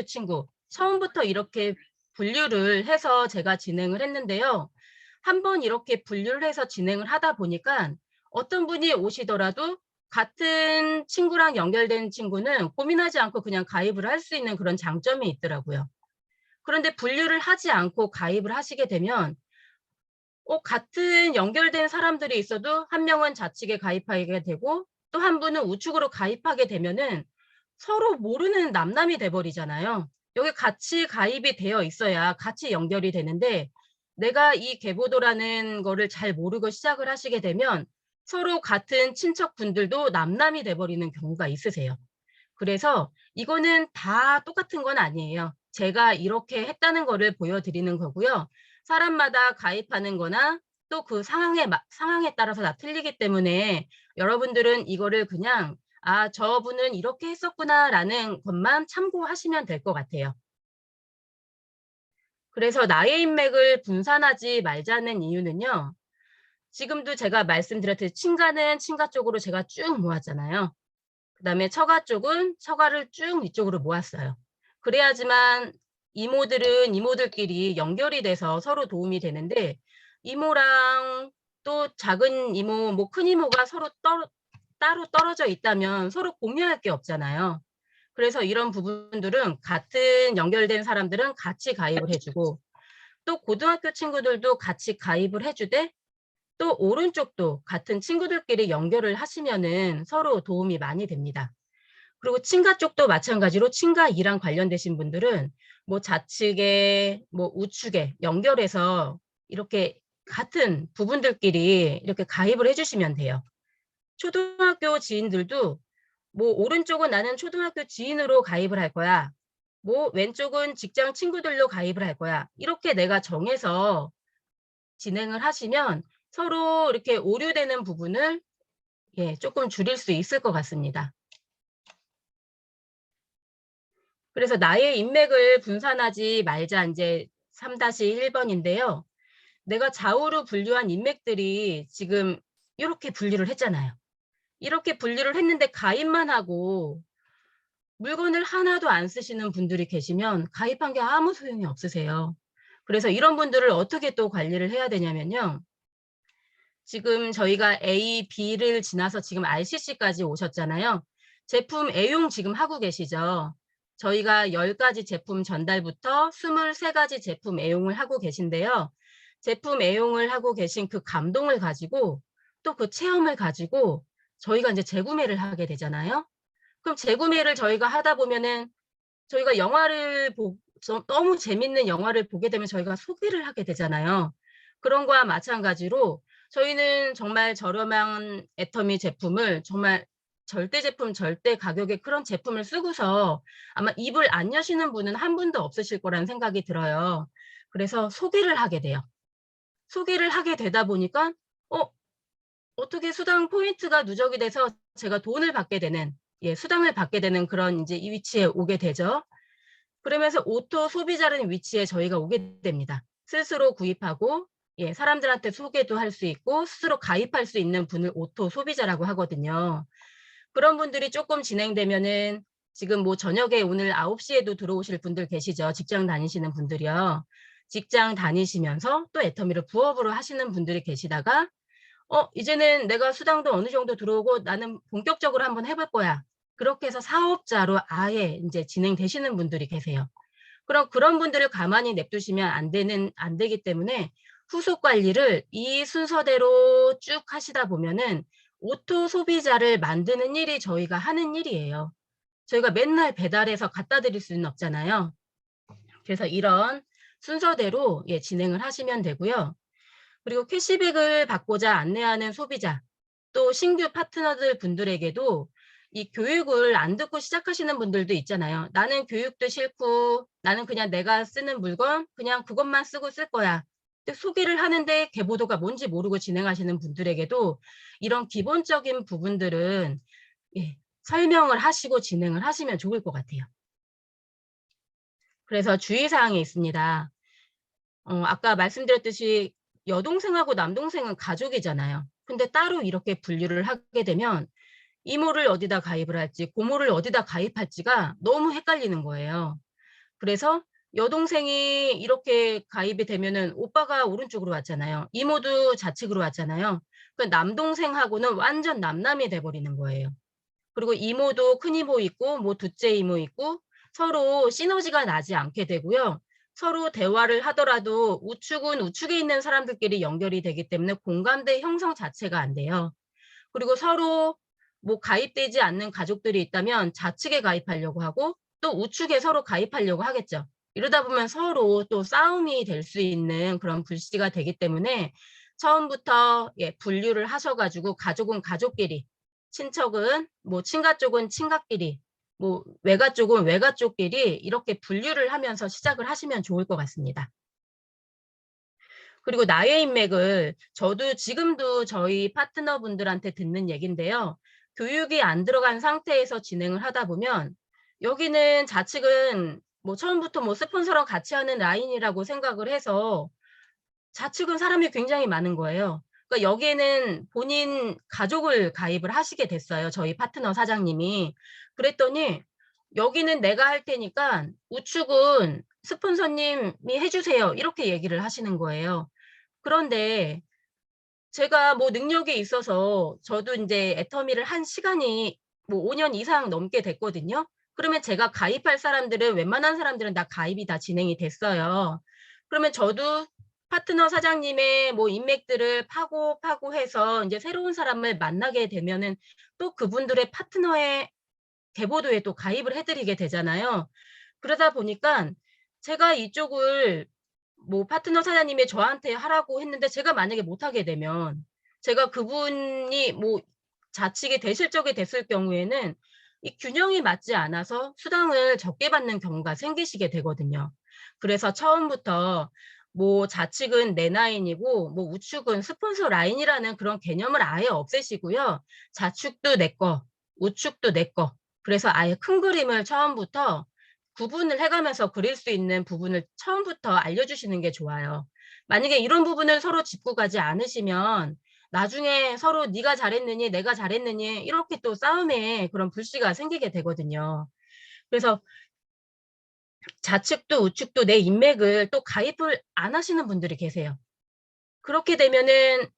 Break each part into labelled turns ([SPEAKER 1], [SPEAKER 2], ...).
[SPEAKER 1] 친구 처음부터 이렇게 분류를 해서 제가 진행을 했는데요. 한번 이렇게 분류를 해서 진행을 하다 보니까 어떤 분이 오시더라도 같은 친구랑 연결된 친구는 고민하지 않고 그냥 가입을 할 수 있는 그런 장점이 있더라고요. 그런데 분류를 하지 않고 가입을 하시게 되면 같은 연결된 사람들이 있어도 한 명은 좌측에 가입하게 되고 또 한 분은 우측으로 가입하게 되면은 서로 모르는 남남이 돼 버리잖아요. 여기 같이 가입이 되어 있어야 같이 연결이 되는데 내가 이 계보도라는 거를 잘 모르고 시작을 하시게 되면 서로 같은 친척분들도 남남이 돼 버리는 경우가 있으세요. 그래서 이거는 다 똑같은 건 아니에요. 제가 이렇게 했다는 거를 보여드리는 거고요. 사람마다 가입하는 거나 또 그 상황에 따라서 다 틀리기 때문에 여러분들은 이거를 그냥 '아 저분은 이렇게 했었구나.'라는 것만 참고하시면 될 것 같아요. 그래서 나의 인맥을 분산하지 말자는 이유는요. 지금도 제가 말씀드렸듯이 친가는 친가 쪽으로 제가 쭉 모았잖아요. 그다음에 처가 쪽은 처가를 쭉 이쪽으로 모았어요. 그래야지만 이모들은 이모들끼리 연결이 돼서 서로 도움이 되는데 이모랑 또 작은 이모 뭐 큰 이모가 서로 따로 떨어져 있다면 서로 공유할 게 없잖아요. 그래서 이런 부분들은 같은 연결된 사람들은 같이 가입을 해 주고 또 고등학교 친구들도 같이 가입을 해 주되 또 오른쪽도 같은 친구들끼리 연결을 하시면은 서로 도움이 많이 됩니다. 그리고 친가 쪽도 마찬가지로 친가 이랑 관련되신 분들은 뭐 좌측에 뭐 우측에 연결해서 이렇게 같은 부분들끼리 이렇게 가입을 해 주시면 돼요. 초등학교 지인들도 뭐 오른쪽은 나는 초등학교 지인으로 가입을 할 거야. 뭐 왼쪽은 직장 친구들로 가입을 할 거야. 이렇게 내가 정해서 진행을 하시면 서로 이렇게 오류되는 부분을 쪼끔 줄일 수 있을 것 같습니다. 그래서 나의 인맥을 분산하지 말자 인제 3-1 번인데요. 내가 좌우로 분류한 인맥들이 지금 요렇게 분류를 했잖아요. 이렇게 분류를 했는데 가입만 하고 물건을 하나도 안 쓰시는 분들이 계시면 가입한 게 아무 소용이 없으세요. 그래서 이런 분들을 어떻게 또 관리를 해야 되냐면요. 지금 저희가 A, B를 지나서 지금 RCC까지 오셨잖아요. 제품 애용 지금 하고 계시죠. 저희가 10 가지 제품 전달부터 23 가지 제품 애용을 하고 계신데요. 제품 애용을 하고 계신 그 감동을 가지고 또 그 체험을 가지고 저희가 인제 재구매를 하게 되잖아요. 그럼 재구매를 저희가 하다 보면은 저희가 영화를 너무 재밌는 영화를 보게 되면 저희가 소비를 하게 되잖아요. 그런 거와 마찬가지로 저희는 정말 저렴한 애터미 제품을 정말 절대 제품 절대 가격의 그런 제품을 쓰고서 아마 입을 안 여시는 분은 한 분도 없으실 거라는 생각이 들어요. 그래서 소비를 하게 돼요. 소비를 하게 되다 보니까 어 어떻게 수당 포인트가 누적이 돼서 제가 돈을 받게 되는 수당을 받게 되는 그런 인제 이 위치에 오게 되죠. 그러면서 오토 소비자라는 위치에 저희가 오게 됩니다. 스스로 구입하고 사람들한테 소개도 할 수 있고 스스로 가입할 수 있는 분을 오토 소비자라고 하거든요. 그런 분들이 쪼끔 진행되면은 지금 뭐 저녁에 오늘 9 에도 들어오실 분들 계시죠. 직장 다니시는 분들이요. 직장 다니시면서 또 애터미를 부업으로 하시는 분들이 계시다가 이제는 내가 수당도 어느 정도 들어오고 나는 본격적으로 한번 해볼 거야. 그렇게 해서 사업자로 아예 인제 진행되시는 분들이 계세요. 그럼 그런 분들을 가만히 냅두시면 안 되기 때문에 후속 관리를 이 순서대로 쭉 하시다 보면은 오토 소비자를 만드는 일이 저희가 하는 일이에요. 저희가 맨날 배달해서 갖다 드릴 수는 없잖아요. 그래서 이런 순서대로 진행을 하시면 되고요. 그리고 캐시백을 받고자 안내하는 소비자, 또 신규 파트너들 분들에게도 이 교육을 안 듣고 시작하시는 분들도 있잖아요. 나는 교육도 싫고 나는 그냥 내가 쓰는 물건 그냥 그것만 쓰고 쓸 거야. 근데 소개를 하는데 계보도가 뭔지 모르고 진행하시는 분들에게도 이런 기본적인 부분들은 설명을 하시고 진행을 하시면 좋을 것 같아요. 그래서 주의 사항이 있습니다. 아까 말씀드렸듯이 여동생하고 남동생은 가족이잖아요. 근데 따로 이렇게 분류를 하게 되면 이모를 어디다 가입을 할지 고모를 어디다 가입할지가 너무 헷갈리는 거예요. 그래서 여동생이 이렇게 가입이 되면은 오빠가 오른쪽으로 왔잖아요. 이모도 좌측으로 왔잖아요. 그 남동생하고는 완전 남남이 돼 버리는 거예요. 그리고 이모도 큰이모 있고 뭐 둘째 이모 있고 서로 시너지가 나지 않게 되고요. 서로 대화를 하더라도 우측은 우측에 있는 사람들끼리 연결이 되기 때문에 공감대 형성 자체가 안 돼요. 그리고 서로 뭐 가입되지 않는 가족들이 있다면 좌측에 가입하려고 하고 또 우측에 서로 가입하려고 하겠죠. 이러다 보면 서로 또 싸움이 될 수 있는 그런 불씨가 되기 때문에 처음부터 분류를 하셔가지고 가족은 가족끼리, 친척은 뭐 친가 쪽은 친가끼리, 뭐 외가 쪽은 외가 쪽끼리 이렇게 분류를 하면서 시작을 하시면 좋을 것 같습니다. 그리고 나의 인맥을 저도 지금도 저희 파트너분들한테 듣는 얘긴데요. 교육이 안 들어간 상태에서 진행을 하다 보면 여기는 좌측은 뭐 처음부터 뭐 스폰서랑 같이 하는 라인이라고 생각을 해서 좌측은 사람이 굉장히 많은 거예요. 그러니까 여기에는 본인 가족을 가입을 하시게 됐어요. 저희 파트너 사장님이. 그랬더니 여기는 내가 할 테니까 우측은 스폰서님이 해주세요. 이렇게 얘기를 하시는 거예요. 그런데 제가 뭐 능력이 있어서 저도 인제 애터미를 한 시간이 뭐 5년 이상 넘게 됐거든요. 그러면 제가 가입할 사람들은 웬만한 사람들은 다 가입이 다 진행이 됐어요. 그러면 저도 파트너 사장님의 뭐 인맥들을 파고 해서 인제 새로운 사람을 만나게 되면은 또 그분들의 파트너의 대보도에 또 가입을 해 드리게 되잖아요. 그러다 보니깐 제가 이쪽을 뭐 파트너 사장님이 저한테 하라고 했는데 제가 만약에 못하게 되면 제가 그분이 뭐 자식이 대실적이 됐을 경우에는 이 균형이 맞지 않아서 수당을 적게 받는 경우가 생기시게 되거든요. 그래서 처음부터 뭐 좌측은 내 라인이고 뭐 우측은 스폰서 라인이라는 그런 개념을 아예 없애시고요. 좌측도 내 거, 우측도 내 거. 그래서 아예 큰 그림을 처음부터 구분을 해가면서 그릴 수 있는 부분을 처음부터 알려주시는 게 좋아요. 만약에 이런 부분을 서로 짚고 가지 않으시면 나중에 서로 네가 잘했느니 내가 잘했느니 이렇게 또 싸움에 그런 불씨가 생기게 되거든요. 그래서 좌측도 우측도 내 인맥을 또 가입을 안 하시는 분들이 계세요. 그렇게 되면은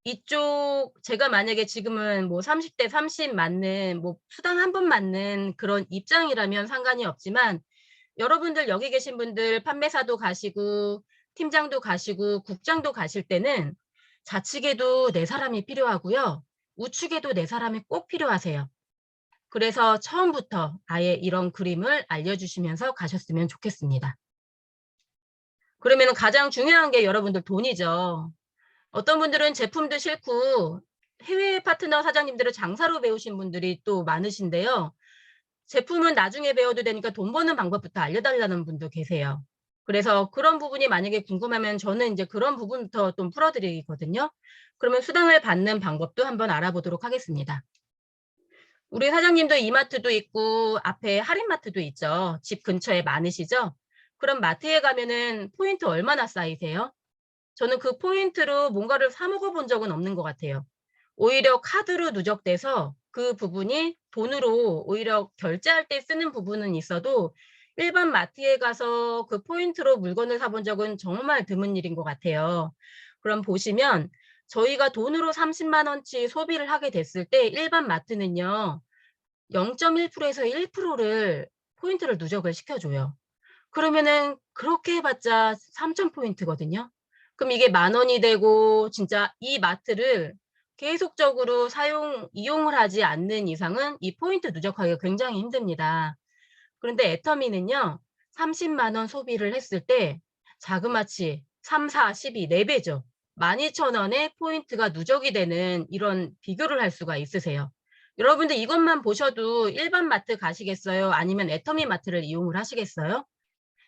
[SPEAKER 1] 이쪽 제가 만약에 지금은 뭐 30대 30 맞는 뭐 수당 한 번 맞는 그런 입장이라면 상관이 없지만 여러분들 여기 계신 분들 판매사도 가시고 팀장도 가시고 국장도 가실 때는 좌측에도 네 사람이 필요하고요. 우측에도 네 사람이 꼭 필요하세요. 그래서 처음부터 아예 이런 그림을 알려주시면서 가셨으면 좋겠습니다. 그러면 가장 중요한 게 여러분들 돈이죠. 어떤 분들은 제품도 싫고 해외 파트너 사장님들은 장사로 배우신 분들이 또 많으신데요. 제품은 나중에 배워도 되니까 돈 버는 방법부터 알려달라는 분도 계세요. 그래서 그런 부분이 만약에 궁금하면 저는 이제 그런 부분부터 좀 풀어드리거든요. 그러면 수당을 받는 방법도 한번 알아보도록 하겠습니다. 우리 사장님도 이마트도 있고 앞에 할인마트도 있죠. 집 근처에 많으시죠? 그럼 마트에 가면은 포인트 얼마나 쌓이세요? 저는 그 포인트로 뭔가를 사 먹어 본 적은 없는 것 같아요. 오히려 카드로 누적돼서 그 부분이 돈으로 오히려 결제할 때 쓰는 부분은 있어도 일반 마트에 가서 그 포인트로 물건을 사본 적은 정말 드문 일인 것 같아요. 그럼 보시면 저희가 돈으로 30만 원치 소비를 하게 됐을 때 일반 마트는요. 0.1%에서 1%를 포인트를 누적을 시켜줘요. 그러면은 그렇게 해봤자 3,000 포인트거든요. 그럼 이게 10,000원이 되고 진짜 이 마트를 계속적으로 이용을 하지 않는 이상은 이 포인트 누적하기가 굉장히 힘듭니다. 그런데 애터미는요. 30만 원 소비를 했을 때 자그마치 3, 4, 12, 4배죠. 12,000원의 포인트가 누적이 되는 이런 비교를 할 수가 있으세요. 여러분들 이것만 보셔도 일반 마트 가시겠어요? 아니면 애터미 마트를 이용을 하시겠어요?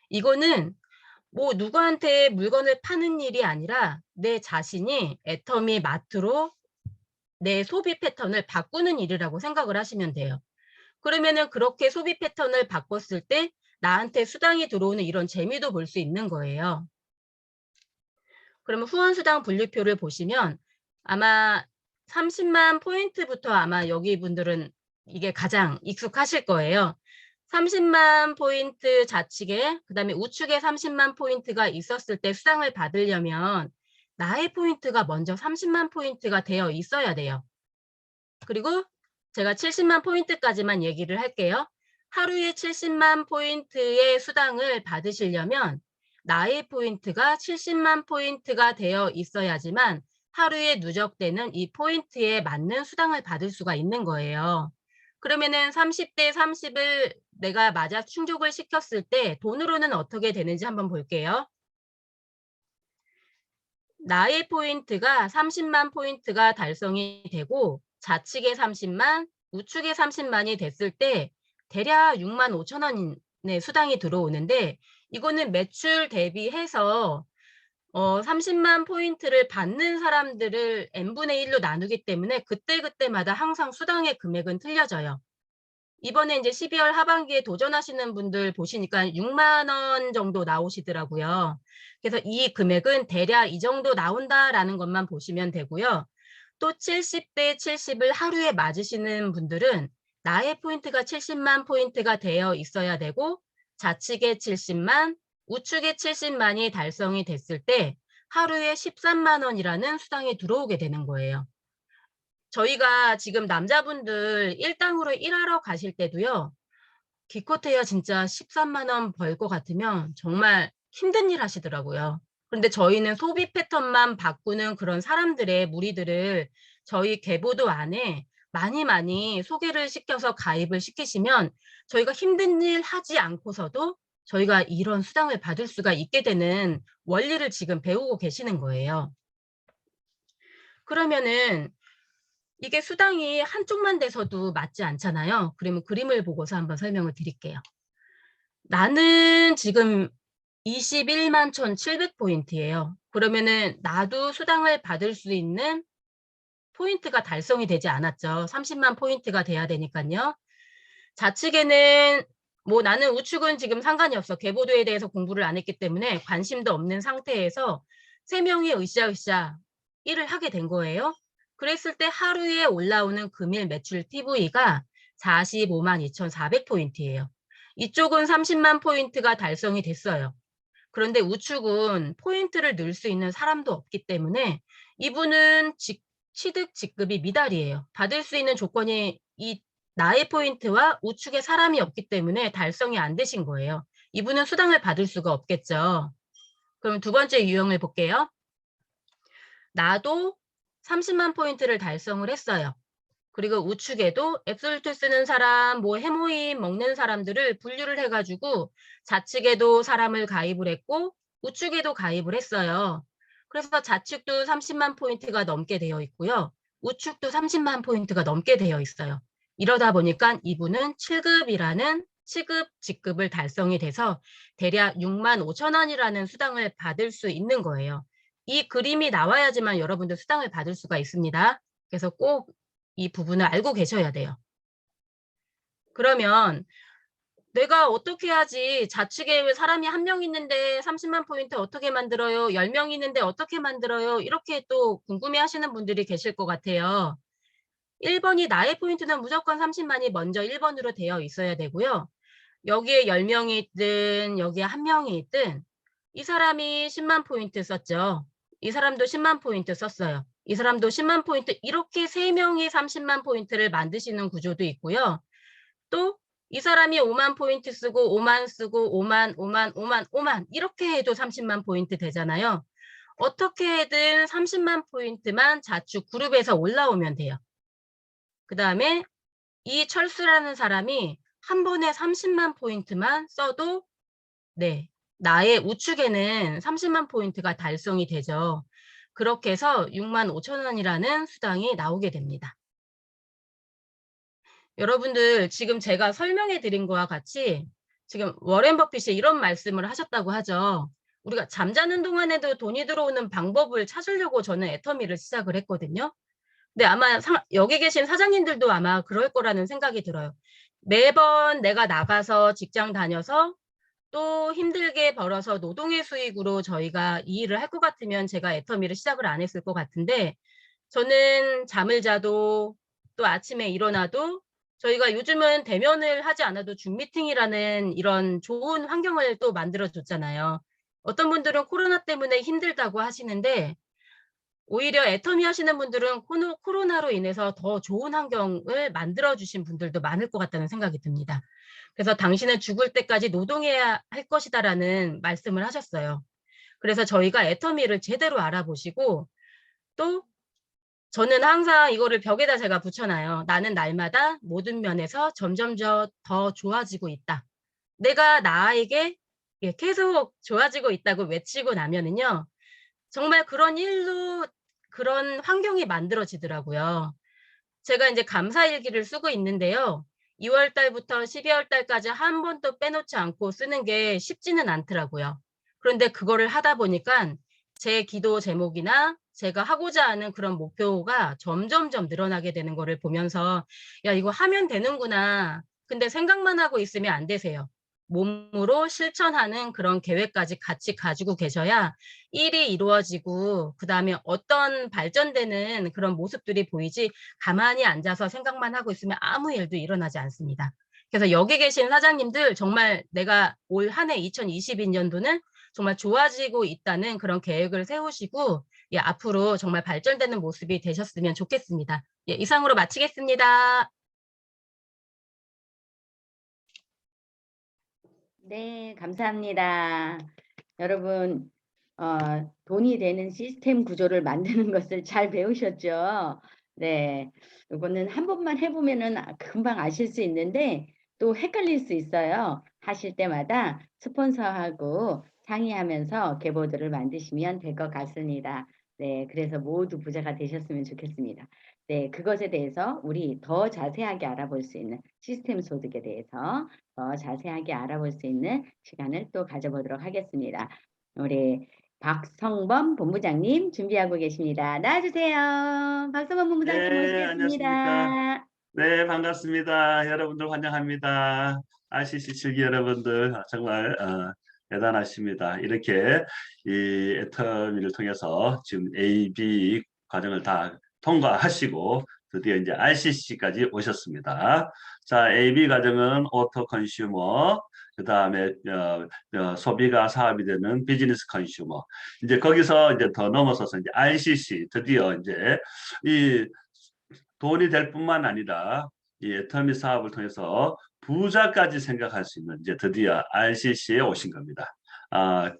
[SPEAKER 1] 이거는 뭐 누구한테 물건을 파는 일이 아니라 내 자신이 애터미 마트로 내 소비 패턴을 바꾸는 일이라고 생각을 하시면 돼요. 그러면은 그렇게 소비 패턴을 바꿨을 때 나한테 수당이 들어오는 이런 재미도 볼 수 있는 거예요. 그러면 후원수당 분류표를 보시면 아마 30만 포인트부터 아마 여기 분들은 이게 가장 익숙하실 거예요. 30만 포인트 좌측에 그다음에 우측에 30만 포인트가 있었을 때 수당을 받으려면 나의 포인트가 먼저 30만 포인트가 되어 있어야 돼요. 그리고 제가 70만 포인트까지만 얘기를 할게요. 하루에 70만 포인트의 수당을 받으시려면 나의 포인트가 70만 포인트가 되어 있어야지만 하루에 누적되는 이 포인트에 맞는 수당을 받을 수가 있는 거예요. 그러면은 30대 30을 내가 맞아 충족을 시켰을 때 돈으로는 어떻게 되는지 한번 볼게요. 나의 포인트가 30만 포인트가 달성이 되고 좌측에 30만, 우측에 30만이 됐을 때 대략 6만 5천 원의 수당이 들어오는데 이거는 매출 대비해서 30만 포인트를 받는 사람들을 n분의 1로 나누기 때문에 그때그때마다 항상 수당의 금액은 틀려져요. 이번에 이제 12월 하반기에 도전하시는 분들 보시니까 6만 원 정도 나오시더라고요. 그래서 이 금액은 대략 이 정도 나온다라는 것만 보시면 되고요. 또 70대 70을 하루에 맞으시는 분들은 나의 포인트가 70만 포인트가 되어 있어야 되고 좌측에 70만, 우측에 70만이 달성이 됐을 때 하루에 13만 원이라는 수당이 들어오게 되는 거예요. 저희가 지금 남자분들 일당으로 일하러 가실 때도요. 기껏해야 진짜 13만 원 벌 것 같으면 정말 힘든 일 하시더라고요. 그런데 저희는 소비 패턴만 바꾸는 그런 사람들의 무리들을 저희 계보도 안에 많이 소개를 시켜서 가입을 시키시면 저희가 힘든 일 하지 않고서도 저희가 이런 수당을 받을 수가 있게 되는 원리를 지금 배우고 계시는 거예요. 그러면은 이게 수당이 한쪽만 돼서도 맞지 않잖아요. 그러면 그림을 보고서 한번 설명을 드릴게요. 나는 지금 21만 1,700포인트예요. 그러면은 나도 수당을 받을 수 있는 포인트가 달성이 되지 않았죠. 30만 포인트가 돼야 되니까요. 좌측에는 뭐 나는 우측은 지금 상관이 없어. 계보도에 대해서 공부를 안 했기 때문에 관심도 없는 상태에서 3명이 으쌰으쌰 일을 하게 된 거예요. 그랬을 때 하루에 올라오는 금일 매출 TV가 45만 2,400포인트예요. 이쪽은 30만 포인트가 달성이 됐어요. 그런데 우측은 포인트를 넣을 수 있는 사람도 없기 때문에 이분은 취득 직급이 미달이에요. 받을 수 있는 조건이 이 나의 포인트와 우측에 사람이 없기 때문에 달성이 안 되신 거예요. 이분은 수당을 받을 수가 없겠죠. 그럼 두 번째 유형을 볼게요. 나도 30만 포인트를 달성을 했어요. 그리고 우측에도 앱솔루트 쓰는 사람, 뭐 해모임 먹는 사람들을 분류를 해가지고 좌측에도 사람을 가입을 했고 우측에도 가입을 했어요. 그래서 좌측도 30만 포인트가 넘게 되어 있고요. 우측도 30만 포인트가 넘게 되어 있어요. 이러다 보니까 이분은 7급이라는 7급 직급을 달성이 돼서 대략 6만 5천 원이라는 수당을 받을 수 있는 거예요. 이 그림이 나와야지만 여러분들 수당을 받을 수가 있습니다. 그래서 꼭 이 부분을 알고 계셔야 돼요. 그러면 내가 어떻게 하지? 좌측에 사람이 1명 있는데 30만 포인트 어떻게 만들어요? 10명 있는데 어떻게 만들어요? 이렇게 또 궁금해 하시는 분들이 계실 것 같아요. 1번이 나의 포인트는 무조건 30만이 먼저 1번으로 되어 있어야 되고요. 여기에 10명이 있든 여기에 1명이 있든 이 사람이 10만 포인트 썼죠. 이 사람도 10만 포인트 썼어요. 이 사람도 10만 포인트 이렇게 3명이 30만 포인트를 만드시는 구조도 있고요. 또 이 사람이 5만 포인트 쓰고 5만 쓰고 5만 이렇게 해도 30만 포인트 되잖아요. 어떻게든 30만 포인트만 좌측 그룹에서 올라오면 돼요. 그 다음에 이 철수라는 사람이 한 번에 30만 포인트만 써도 네, 나의 우측에는 30만 포인트가 달성이 되죠. 그렇게 해서 6만 5천 원이라는 수당이 나오게 됩니다. 여러분들 지금 제가 설명해 드린 거와 같이 지금 워렌 버핏이 이런 말씀을 하셨다고 하죠. 우리가 잠자는 동안에도 돈이 들어오는 방법을 찾으려고 저는 애터미를 시작을 했거든요. 근데 아마 여기 계신 사장님들도 아마 그럴 거라는 생각이 들어요. 매번 내가 나가서 직장 다녀서 또 힘들게 벌어서 노동의 수익으로 저희가 이 일을 할 것 같으면 제가 애터미를 시작을 안 했을 것 같은데 저는 잠을 자도 또 아침에 일어나도 저희가 요즘은 대면을 하지 않아도 줌 미팅이라는 이런 좋은 환경을 또 만들어줬잖아요. 어떤 분들은 코로나 때문에 힘들다고 하시는데 오히려 애터미 하시는 분들은 코로나로 인해서 더 좋은 환경을 만들어주신 분들도 많을 것 같다는 생각이 듭니다. 그래서 당신은 죽을 때까지 노동해야 할 것이다라는 말씀을 하셨어요. 그래서 저희가 애터미를 제대로 알아보시고 또 저는 항상 이거를 벽에다 제가 붙여놔요. 나는 날마다 모든 면에서 점점 더 좋아지고 있다. 내가 나에게 계속 좋아지고 있다고 외치고 나면은요. 정말 그런 일로 그런 환경이 만들어지더라고요. 제가 이제 감사일기를 쓰고 있는데요. 2월 달부터 12월 달까지 한 번도 빼놓지 않고 쓰는 게 쉽지는 않더라고요. 그런데 그거를 하다 보니까 제 기도 제목이나 제가 하고자 하는 그런 목표가 점점점 늘어나게 되는 거를 보면서 야, 이거 하면 되는구나. 근데 생각만 하고 있으면 안 되세요. 몸으로 실천하는 그런 계획까지 같이 가지고 계셔야 일이 이루어지고 그다음에 어떤 발전되는 그런 모습들이 보이지 가만히 앉아서 생각만 하고 있으면 아무 일도 일어나지 않습니다. 그래서 여기 계신 사장님들 정말 내가 올 한 해 2022년도는 정말 좋아지고 있다는 그런 계획을 세우시고 예, 앞으로 정말 발전되는 모습이 되셨으면 좋겠습니다. 예, 이상으로 마치겠습니다.
[SPEAKER 2] 네, 감사합니다. 여러분, 돈이 되는 시스템 구조를 만드는 것을 잘 배우셨죠? 네, 이거는 한 번만 해보면은 금방 아실 수 있는데 또 헷갈릴 수 있어요. 하실 때마다 스폰서하고 상의하면서 계보들을 만드시면 될 것 같습니다. 네, 그래서 모두 부자가 되셨으면 좋겠습니다. 네, 그것에 대해서 우리 더 자세하게 알아볼 수 있는 시스템 소득에 대해서 더 자세하게 알아볼 수 있는 시간을 또 가져보도록 하겠습니다. 우리 박성범 본부장님 준비하고 계십니다. 나와주세요. 박성범 본부장님
[SPEAKER 3] 네, 안녕하십니까.
[SPEAKER 2] 모시겠습니다.
[SPEAKER 3] 네, 반갑습니다. 여러분들 환영합니다. RCC 실기 여러분들 정말 대단하십니다. 이렇게 이 애터미를 통해서 지금 A, B 과정을 다 통과하시고 드디어 이제 RCC까지 오셨습니다. 자, A, B 과정은 오토 컨슈머, 그 다음에 소비가 사업이 되는 비즈니스 컨슈머. 이제 거기서 이제 더 넘어서서 이제 RCC 드디어 이제 이 돈이 될 뿐만 아니라 이 애터미 사업을 통해서 부자까지 생각할 수 있는 이제 드디어 RCC에 오신 겁니다.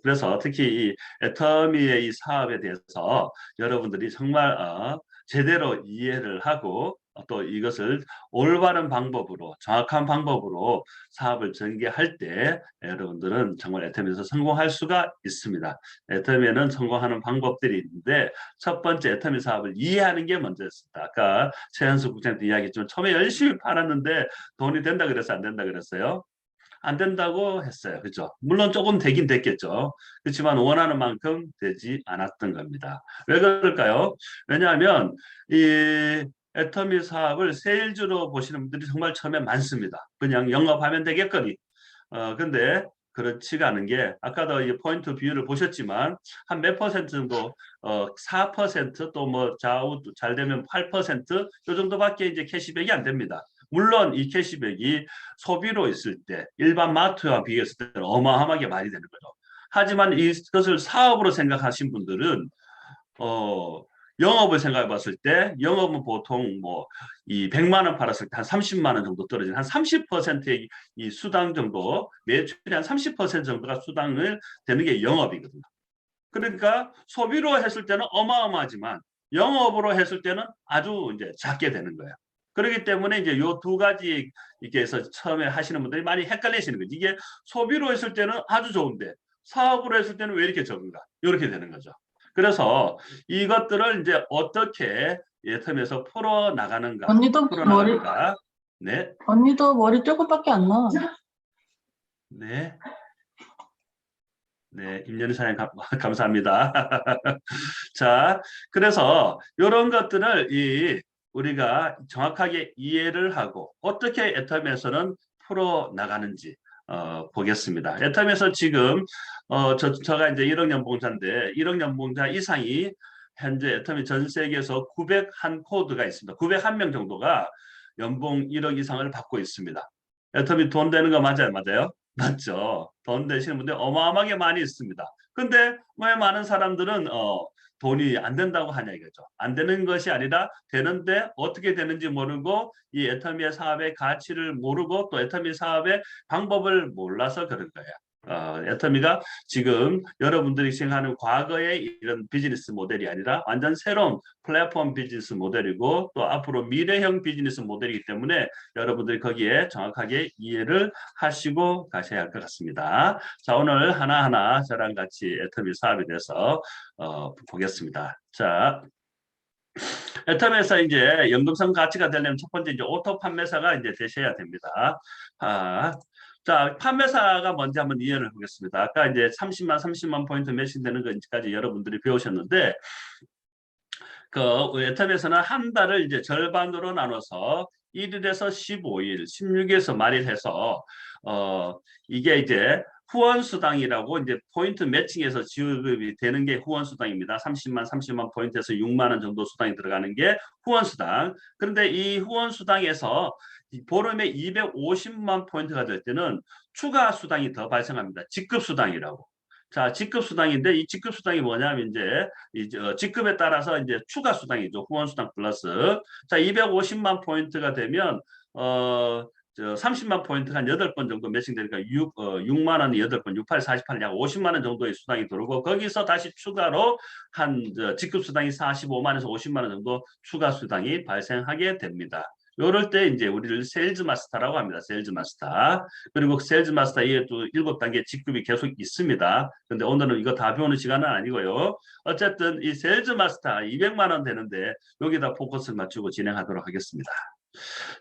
[SPEAKER 3] 그래서 특히 이 애터미의 이 사업에 대해서 여러분들이 정말 제대로 이해를 하고 또 이것을 올바른 방법으로 정확한 방법으로 사업을 전개할 때 여러분들은 정말 애터미에서 성공할 수가 있습니다. 애터미에는 성공하는 방법들이 있는데 첫 번째 애터미 사업을 이해하는 게 먼저였습니다. 아까 최현수 국장님도 이야기했지만 처음에 열심히 팔았는데 돈이 된다 그래서 안 된다 그랬어요. 안 된다고 했어요. 그렇죠? 물론 조금 되긴 됐겠죠. 그렇지만 원하는 만큼 되지 않았던 겁니다. 왜 그럴까요? 왜냐하면 이 애터미 사업을 세일즈로 보시는 분들이 정말 처음에 많습니다. 그냥 영업하면 되겠거니. 근데 그렇지가 않은 게 아까도 이 포인트 비율을 보셨지만 한 몇 퍼센트 정도 4%또 뭐 좌우 잘 되면 8%요 정도밖에 이제 캐시백이 안 됩니다. 물론 이 캐시백이 소비로 있을 때 일반 마트와 비교했을 때는 어마어마하게 많이 되는 거죠. 하지만 이것을 사업으로 생각하신 분들은 어 영업을 생각해 봤을 때 영업은 보통 뭐 이 100만 원 팔았을 때 한 30만 원 정도 떨어지는 한 30%의 이 수당 정도 매출의 한 30% 정도가 수당을 되는 게 영업이거든요. 그러니까 소비로 했을 때는 어마어마하지만 영업으로 했을 때는 아주 이제 작게 되는 거예요. 그렇기 때문에 이제 요 두 가지 이렇게 해서 처음에 하시는 분들이 많이 헷갈리시는 거죠. 이게 소비로 했을 때는 아주 좋은데 사업으로 했을 때는 왜 이렇게 적은가? 이렇게 되는 거죠. 그래서 이것들을 이제 어떻게 예텀에서 풀어 나가는가? 네,
[SPEAKER 4] 언니도 머리 조금밖에 안 나와.
[SPEAKER 3] 네, 네, 임연희 사장님 감사합니다. 자, 그래서 이런 것들을 우리가 정확하게 이해를 하고 어떻게 애텀에서는 풀어 나가는지 보겠습니다. 애텀에서 지금 제가 이제 1억 연봉자인데 1억 연봉자 이상이 현재 애텀이 전 세계에서 901 코드가 있습니다. 901명 정도가 연봉 1억 이상을 받고 있습니다. 애터미 돈 되는 거 맞아요? 맞아요? 맞죠. 돈 되시는 분들 어마어마하게 많이 있습니다. 근데 왜 많은 사람들은 돈이 안 된다고 하냐 이거죠. 안 되는 것이 아니라 되는데 어떻게 되는지 모르고 이 애터미의 사업의 가치를 모르고 또 애터미 사업의 방법을 몰라서 그런 거예요. 애터미가 지금 여러분들이 생각하는 과거의 이런 비즈니스 모델이 아니라 완전 새로운 플랫폼 비즈니스 모델이고 또 앞으로 미래형 비즈니스 모델이기 때문에 여러분들이 거기에 정확하게 이해를 하시고 가셔야 할 것 같습니다. 자, 오늘 하나하나 저랑 같이 애터미 사업에 대해서 보겠습니다. 자, 애터미에서 이제 연금성 가치가 되려면 첫 번째 이제 오토 판매사가 이제 되셔야 됩니다. 자, 판매사가 뭔지 한번 이해를 해보겠습니다. 아까 이제 30만 포인트 매칭되는 것까지 여러분들이 배우셨는데, 그 애터미에서는 한 달을 이제 절반으로 나눠서 1일에서 15일, 16일에서 말일해서 이게 이제 후원수당이라고 이제 포인트 매칭해서 지급이 되는 게 후원수당입니다. 30만 포인트에서 6만 원 정도 수당이 들어가는 게 후원수당. 그런데 이 후원수당에서 보름에 250만 포인트가 될 때는 추가 수당이 더 발생합니다. 직급수당이라고. 자, 직급수당인데 이 직급수당이 뭐냐면 이제 직급에 따라서 이제 추가 수당이죠. 후원수당 플러스. 자, 250만 포인트가 되면 30만 포인트가 한 8번 정도 매칭되니까 6만 원이 8번, 6, 8, 48, 약 50만 원 정도의 수당이 들어오고 거기서 다시 추가로 한 직급 수당이 45만에서 50만 원 정도 추가 수당이 발생하게 됩니다. 요럴 때 이제 우리를 세일즈 마스터라고 합니다. 세일즈 마스터. 그리고 세일즈 마스터 이에 또 7단계 직급이 계속 있습니다. 근데 오늘은 이거 다 배우는 시간은 아니고요. 어쨌든 이 세일즈 마스터 200만 원 되는데 여기다 포커스를 맞추고 진행하도록 하겠습니다.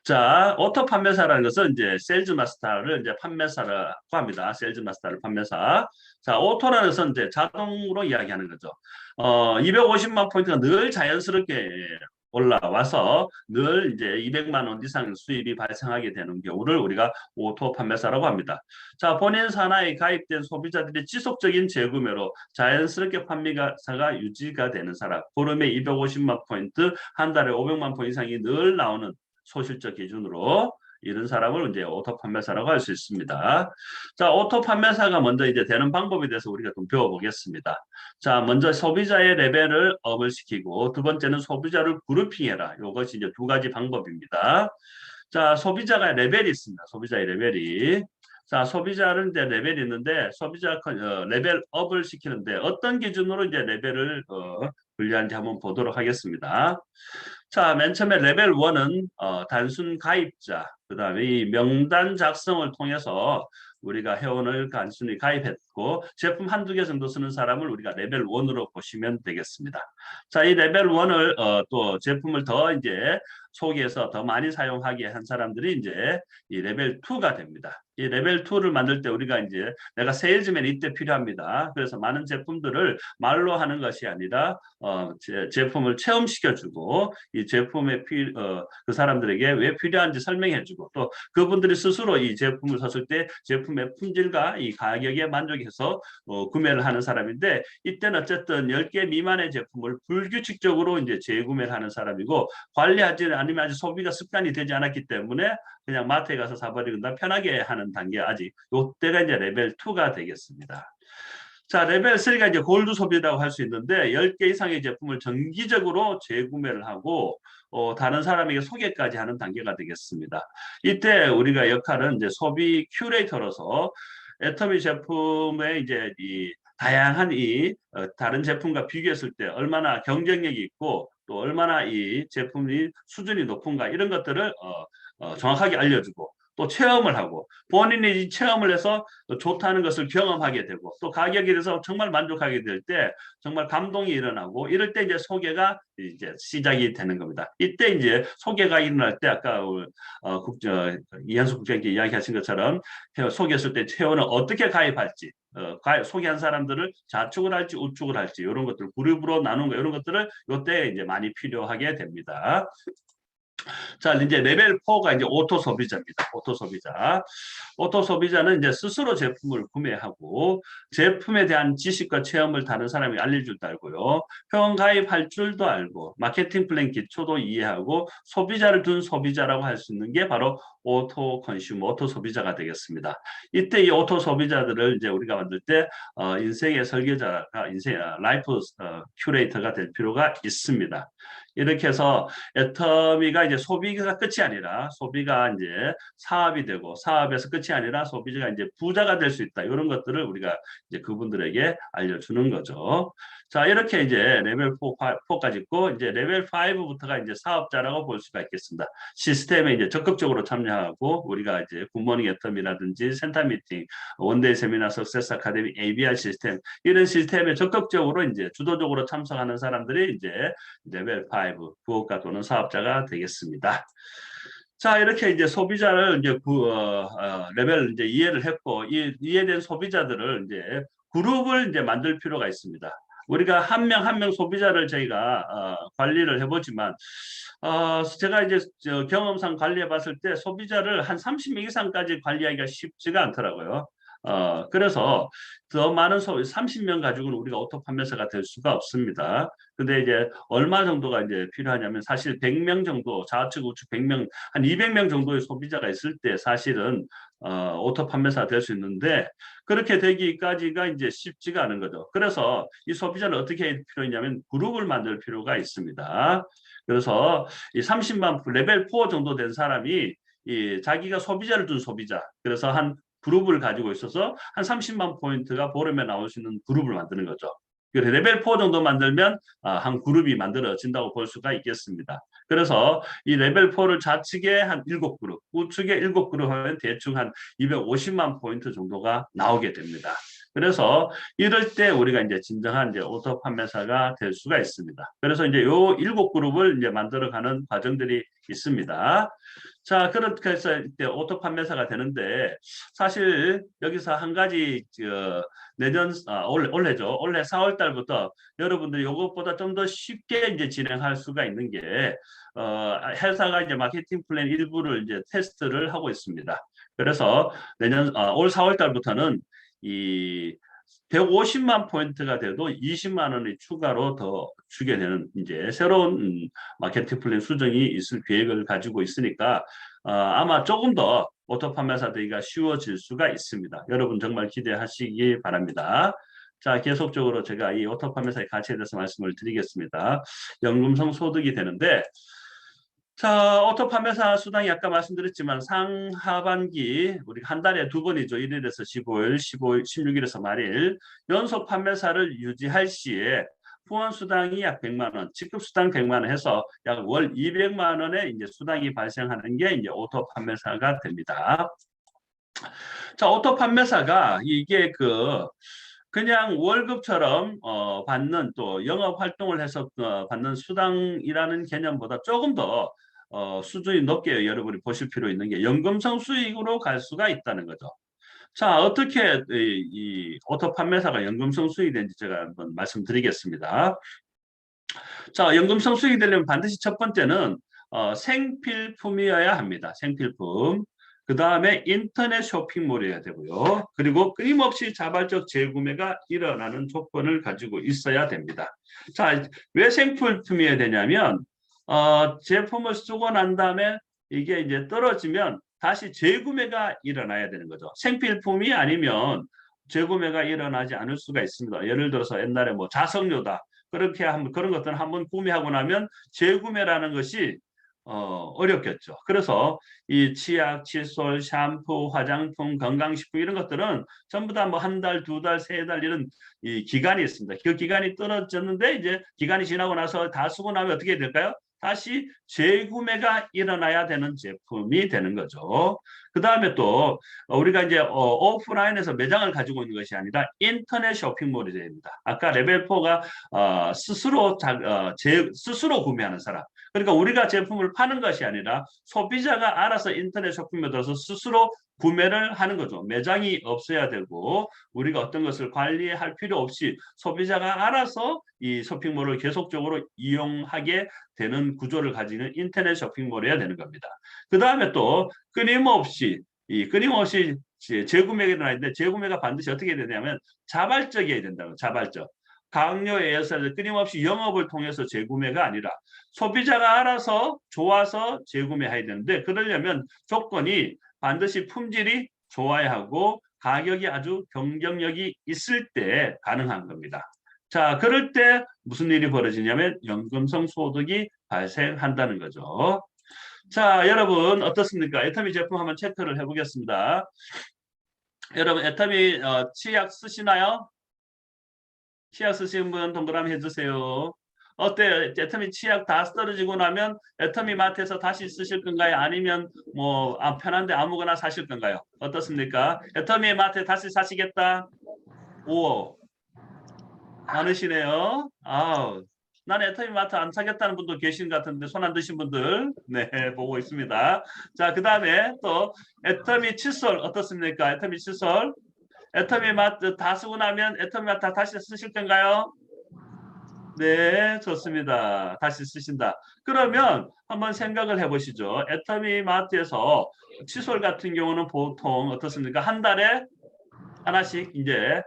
[SPEAKER 3] 자, 오토 판매사라는 것은 이제 세일즈 마스터를 이제 판매사라고 합니다. 세일즈 마스터를 판매사. 자, 오토라는 것은 이제 자동으로 이야기하는 거죠. 250만 포인트가 늘 자연스럽게 올라와서 늘 이제 200만 원 이상 수입이 발생하게 되는 경우를 우리가 오토 판매사라고 합니다. 자, 본인 산하에 가입된 소비자들이 지속적인 재구매로 자연스럽게 판매사가 유지가 되는 사람, 보름에 250만 포인트, 한 달에 500만 포인트 이상이 늘 나오는 소실적 기준으로 이런 사람을 이제 오토 판매사라고 할 수 있습니다. 자, 오토 판매사가 먼저 이제 되는 방법에 대해서 우리가 좀 배워보겠습니다. 자, 먼저 소비자의 레벨을 업을 시키고 두 번째는 소비자를 그룹핑해라. 이것이 이제 두 가지 방법입니다. 자, 소비자가 레벨이 있습니다. 소비자의 레벨이. 자, 소비자는 이제 레벨이 있는데 소비자 레벨 업을 시키는데 어떤 기준으로 이제 레벨을 분류하는지 한번 보도록 하겠습니다. 자, 맨 처음에 레벨 1은 단순 가입자, 그 다음에 이 명단 작성을 통해서 우리가 회원을 단순히 가입했고 제품 한두 개 정도 쓰는 사람을 우리가 레벨 1으로 보시면 되겠습니다. 자, 이 레벨 1을 또 제품을 더 이제 소개해서 더 많이 사용하게 한 사람들이 이제 이 레벨 2가 됩니다. 이 레벨 2를 만들 때 우리가 이제 내가 세일즈맨 이때 필요합니다. 그래서 많은 제품들을 말로 하는 것이 아니라 제품을 체험시켜주고 이 제품의 그 사람들에게 왜 필요한지 설명해주고 또 그분들이 스스로 이 제품을 샀을 때 제품의 품질과 이 가격에 만족해서 구매를 하는 사람인데 이때는 어쨌든 10개 미만의 제품을 불규칙적으로 이제 재구매를 하는 사람이고 관리하지 아니면 아직 소비가 습관이 되지 않았기 때문에 그냥 마트에 가서 사버리거나 편하게 하는 단계 아직 이때가 이제 레벨 2가 되겠습니다. 자, 레벨 3가 이제 골드 소비라고 할 수 있는데 10개 이상의 제품을 정기적으로 재구매를 하고 다른 사람에게 소개까지 하는 단계가 되겠습니다. 이때 우리가 역할은 이제 소비 큐레이터로서 애터미 제품의 이제 이 다양한 다른 제품과 비교했을 때 얼마나 경쟁력이 있고 또 얼마나 이 제품이 수준이 높은가 이런 것들을 정확하게 알려주고 또 체험을 하고 본인이 이 체험을 해서 좋다는 것을 경험하게 되고 또 가격에 대해서 정말 만족하게 될 때 정말 감동이 일어나고 이럴 때 이제 소개가 이제 시작이 되는 겁니다. 이때 이제 소개가 일어날 때 아까 이현숙 국장님께 이야기하신 것처럼 소개했을 때 회원은 어떻게 가입할지 소개한 사람들을 좌측을 할지 우측을 할지 이런 것들 그룹으로 나누는 거 이런 것들을 이때 이제 많이 필요하게 됩니다. 자, 이제 레벨 4가 이제 오토 소비자입니다. 오토 소비자. 오토 소비자는 이제 스스로 제품을 구매하고 제품에 대한 지식과 체험을 다른 사람이 알릴 줄도 알고요. 회원 가입할 줄도 알고 마케팅 플랜 기초도 이해하고 소비자를 둔 소비자라고 할 수 있는 게 바로 오토 컨슈머, 오토 소비자가 되겠습니다. 이때 이 오토 소비자들을 이제 우리가 만들 때 인생의 설계자가 라이프 큐레이터가 될 필요가 있습니다. 이렇게 해서 애터미가 이제 소비가 끝이 아니라 소비가 이제 사업이 되고 사업에서 끝이 아니라 소비자가 이제 부자가 될 수 있다. 이런 것들을 우리가 이제 그분들에게 알려주는 거죠. 자, 이렇게 이제 레벨 4까지 있고 이제 레벨 5부터가 이제 사업자라고 볼 수가 있겠습니다. 시스템에 이제 적극적으로 참여하고 우리가 이제 굿모닝 애터미라든지 센터 미팅, 원데이 세미나 석세스 아카데미, ABR 시스템 이런 시스템에 적극적으로 이제 주도적으로 참석하는 사람들이 이제 레벨 5 부업가 또는 사업자가 되겠습니다. 자, 이렇게 이제 소비자를 이제 레벨 이제 이해를 했고 이해된 소비자들을 이제 그룹을 이제 만들 필요가 있습니다. 우리가 한 명 한 명 소비자를 저희가 관리를 해보지만 제가 이제 경험상 관리해 봤을 때 소비자를 한 30명 이상까지 관리하기가 쉽지가 않더라고요. 그래서 더 많은 30명 가지고는 우리가 오토 판매사가 될 수가 없습니다. 근데 이제 얼마 정도가 이제 필요하냐면 사실 100명 정도, 좌측 우측 100명, 한 200명 정도의 소비자가 있을 때 사실은 오토 판매사가 될 수 있는데 그렇게 되기까지가 이제 쉽지가 않은 거죠. 그래서 이 소비자를 어떻게 할 필요 있냐면 그룹을 만들 필요가 있습니다. 그래서 이 30만 레벨 4 정도 된 사람이 이 자기가 소비자를 둔 소비자. 그래서 한 그룹을 가지고 있어서 한 30만 포인트가 보름에 나올 수 있는 그룹을 만드는 거죠. 레벨 4 정도 만들면 한 그룹이 만들어진다고 볼 수가 있겠습니다. 그래서 이 레벨 4를 좌측에 한 7그룹, 우측에 7그룹 하면 대충 한 250만 포인트 정도가 나오게 됩니다. 그래서 이럴 때 우리가 이제 진정한 이제 오토 판매사가 될 수가 있습니다. 그래서 이제 요 7그룹을 이제 만들어가는 과정들이 있습니다. 자, 그렇게 해서 이때 오토 판매사가 되는데 사실 여기서 한 가지 내년 올해죠. 올해 4월 달부터 여러분들이 이것보다 좀 더 쉽게 이제 진행할 수가 있는 게 회사가 이제 마케팅 플랜 일부를 이제 테스트를 하고 있습니다. 그래서 내년 올 4월 달부터는 이 150만 포인트가 돼도 20만 원이 추가로 더 주게 되는 이제 새로운 마케팅 플랜 수정이 있을 계획을 가지고 있으니까 아마 조금 더 오토 판매사 되기가 쉬워질 수가 있습니다. 여러분 정말 기대하시기 바랍니다. 자, 계속적으로 제가 이 오토 판매사의 가치에 대해서 말씀을 드리겠습니다. 연금성 소득이 되는데 자, 오토 판매사 수당이 아까 말씀드렸지만 상하반기 우리가 한 달에 2번이죠. 1일에서 15일, 16일에서 말일 연속 판매사를 유지할 시에 후원 수당이 약 100만 원, 직급 수당 100만 원 해서 약 월 200만 원의 이제 수당이 발생하는 게 이제 오토 판매사가 됩니다. 자, 오토 판매사가 이게 그냥 월급처럼 받는 또 영업 활동을 해서 받는 수당이라는 개념보다 조금 더 수준이 높게 여러분이 보실 필요 있는 게 연금성 수익으로 갈 수가 있다는 거죠. 자, 어떻게 이 오토 판매사가 연금성 수익이 되는지 제가 한번 말씀드리겠습니다. 자, 연금성 수익이 되려면 반드시 첫 번째는 생필품이어야 합니다. 생필품. 그 다음에 인터넷 쇼핑몰이어야 되고요. 그리고 끊임없이 자발적 재구매가 일어나는 조건을 가지고 있어야 됩니다. 자, 왜 생필품이어야 되냐면 제품을 쓰고 난 다음에 이게 이제 떨어지면 다시 재구매가 일어나야 되는 거죠. 생필품이 아니면 재구매가 일어나지 않을 수가 있습니다. 예를 들어서 옛날에 뭐 자석료다. 그렇게 하면 그런 것들은 한번 구매하고 나면 재구매라는 것이 어렵겠죠. 그래서 이 치약, 칫솔, 샴푸, 화장품, 건강식품 이런 것들은 전부 다 뭐 한 달, 2달, 3달 이런 이 기간이 있습니다. 그 기간이 떨어졌는데 이제 기간이 지나고 나서 다 쓰고 나면 어떻게 될까요? 다시 재구매가 일어나야 되는 제품이 되는 거죠. 그 다음에 또 우리가 이제 오프라인에서 매장을 가지고 있는 것이 아니라 인터넷 쇼핑몰이 됩니다. 아까 레벨 4가 스스로 구매하는 사람. 그러니까 우리가 제품을 파는 것이 아니라 소비자가 알아서 인터넷 쇼핑몰에 들어서 스스로 구매를 하는 거죠. 매장이 없어야 되고 우리가 어떤 것을 관리할 필요 없이 소비자가 알아서 이 쇼핑몰을 계속적으로 이용하게 되는 구조를 가지는 인터넷 쇼핑몰이어야 되는 겁니다. 그 다음에 또 끊임없이 재구매가 일어나는데 재구매가 반드시 어떻게 되냐면 자발적이어야 된다고. 자발적. 강요에 의해서 끊임없이 영업을 통해서 재구매가 아니라 소비자가 알아서 좋아서 재구매해야 되는데 그러려면 조건이 반드시 품질이 좋아야 하고 가격이 아주 경쟁력이 있을 때 가능한 겁니다. 자, 그럴 때 무슨 일이 벌어지냐면 연금성 소득이 발생한다는 거죠. 자, 여러분 어떻습니까? 애터미 제품 한번 체크를 해보겠습니다. 여러분 애터미 치약 쓰시나요? 치약 쓰시는 분 동그라미 해주세요. 어때요? 애터미 치약 다 떨어지고 나면 애터미 마트에서 다시 쓰실 건가요? 아니면 뭐 편한데 아무거나 사실 건가요? 어떻습니까? 애터미 마트에 다시 사시겠다? 오, 많으시네요. 아우, 난 애터미 마트 안 사겠다는 분도 계신 것 같은데 손 안 드신 분들 네 보고 있습니다. 자, 그 다음에 또 애터미 칫솔 어떻습니까? 애터미 칫솔 애터미 마트 다 쓰고 나면 애터미 마트 다시 쓰실 건가요? 네, 좋습니다. 다시 쓰신다. 그러면 한번 생각을 해보시죠. 애터미 마트에서 칫솔 같은 경우는 보통 어떻습니까? 한 달에 하나씩 이제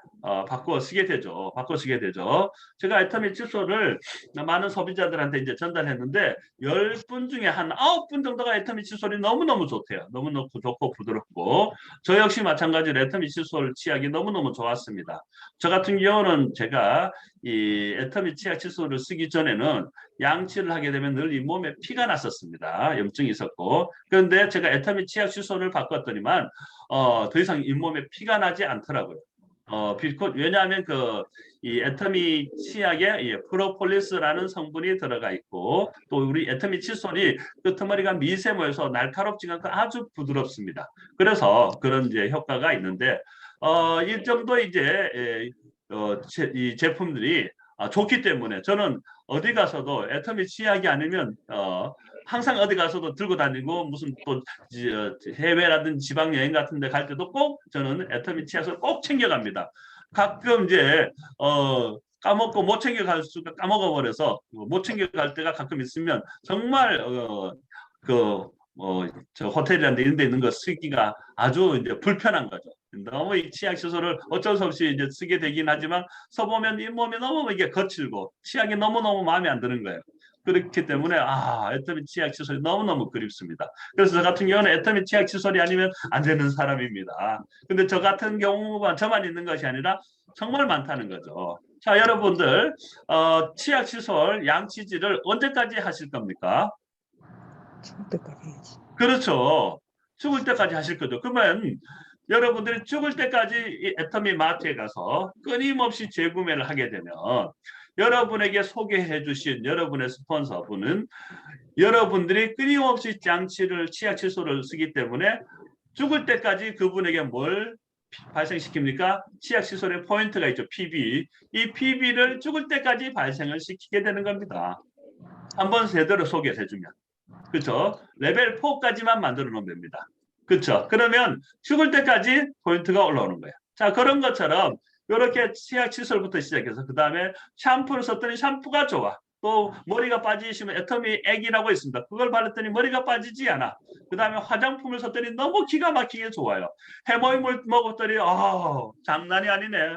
[SPEAKER 3] 바꿔 쓰게 되죠. 바꿔 쓰게 되죠. 제가 애터미 칫솔을 많은 소비자들한테 이제 전달했는데 10분 중에 한 9분 정도가 애터미 칫솔이 너무너무 좋대요. 너무너무 좋고 부드럽고 저 역시 마찬가지로 애터미 칫솔 치약이 너무너무 좋았습니다. 저 같은 경우는 제가 이 애터미 치약 칫솔을 쓰기 전에는 양치를 하게 되면 늘 잇몸에 피가 났었습니다. 염증이 있었고 그런데 제가 애터미 치약 칫솔을 바꿨더니만 더 이상 잇몸에 피가 나지 않더라고요. 왜냐하면 이 애터미 치약에 프로폴리스라는 성분이 들어가 있고 또 우리 애터미 칫솔이 끄트머리가 미세모여서 날카롭지가 않고 아주 부드럽습니다. 그래서 그런 이제 효과가 있는데 이 정도 이제 이 제품들이 좋기 때문에 저는 어디 가서도 애터미 치약이 아니면 항상 어디 가서도 들고 다니고 무슨 또 해외라든지 지방 여행 같은 데 갈 때도 꼭 저는 애터미 치약을 꼭 챙겨갑니다. 가끔 이제 까먹고 못 챙겨갈 수가 까먹어 버려서 못 챙겨갈 때가 가끔 있으면 정말 저 호텔이라는 데 이런 데 있는 거 쓰기가 아주 이제 불편한 거죠. 너무 이 치약 시설을 어쩔 수 없이 이제 쓰게 되긴 하지만 써보면 잇몸이 너무 이게 거칠고 치약이 너무너무 마음에 안 드는 거예요. 그렇기 때문에 애터미 치약 칫솔이 너무너무 그립습니다. 그래서 저 같은 경우는 애터미 치약 칫솔이 아니면 안 되는 사람입니다. 근데 저 같은 경우만 저만 있는 것이 아니라 정말 많다는 거죠. 자, 여러분들 치약 칫솔 양치질을 언제까지 하실 겁니까?
[SPEAKER 4] 죽을 때까지 해야지.
[SPEAKER 3] 그렇죠. 죽을 때까지 하실 거죠. 그러면 여러분들이 죽을 때까지 이 애터미 마트에 가서 끊임없이 재구매를 하게 되면 여러분에게 소개해 주신 여러분의 스폰서분은 여러분들이 끊임없이 치약 칫솔을 쓰기 때문에 죽을 때까지 그분에게 뭘 발생시킵니까? 치약 칫솔의 포인트가 있죠. PB. 이 PB를 죽을 때까지 발생을 시키게 되는 겁니다. 한번 제대로 소개를 해주면. 그렇죠? 레벨 4까지만 만들어 놓으면 됩니다. 그렇죠? 그러면 죽을 때까지 포인트가 올라오는 거예요. 자, 그런 것처럼 이렇게 치약 칫솔부터 시작해서 그 다음에 샴푸를 썼더니 샴푸가 좋아. 또 머리가 빠지시면 애터미 액이라고 있습니다. 그걸 바르더니 머리가 빠지지 않아. 그 다음에 화장품을 썼더니 너무 기가 막히게 좋아요. 해모임을 먹었더니 장난이 아니네.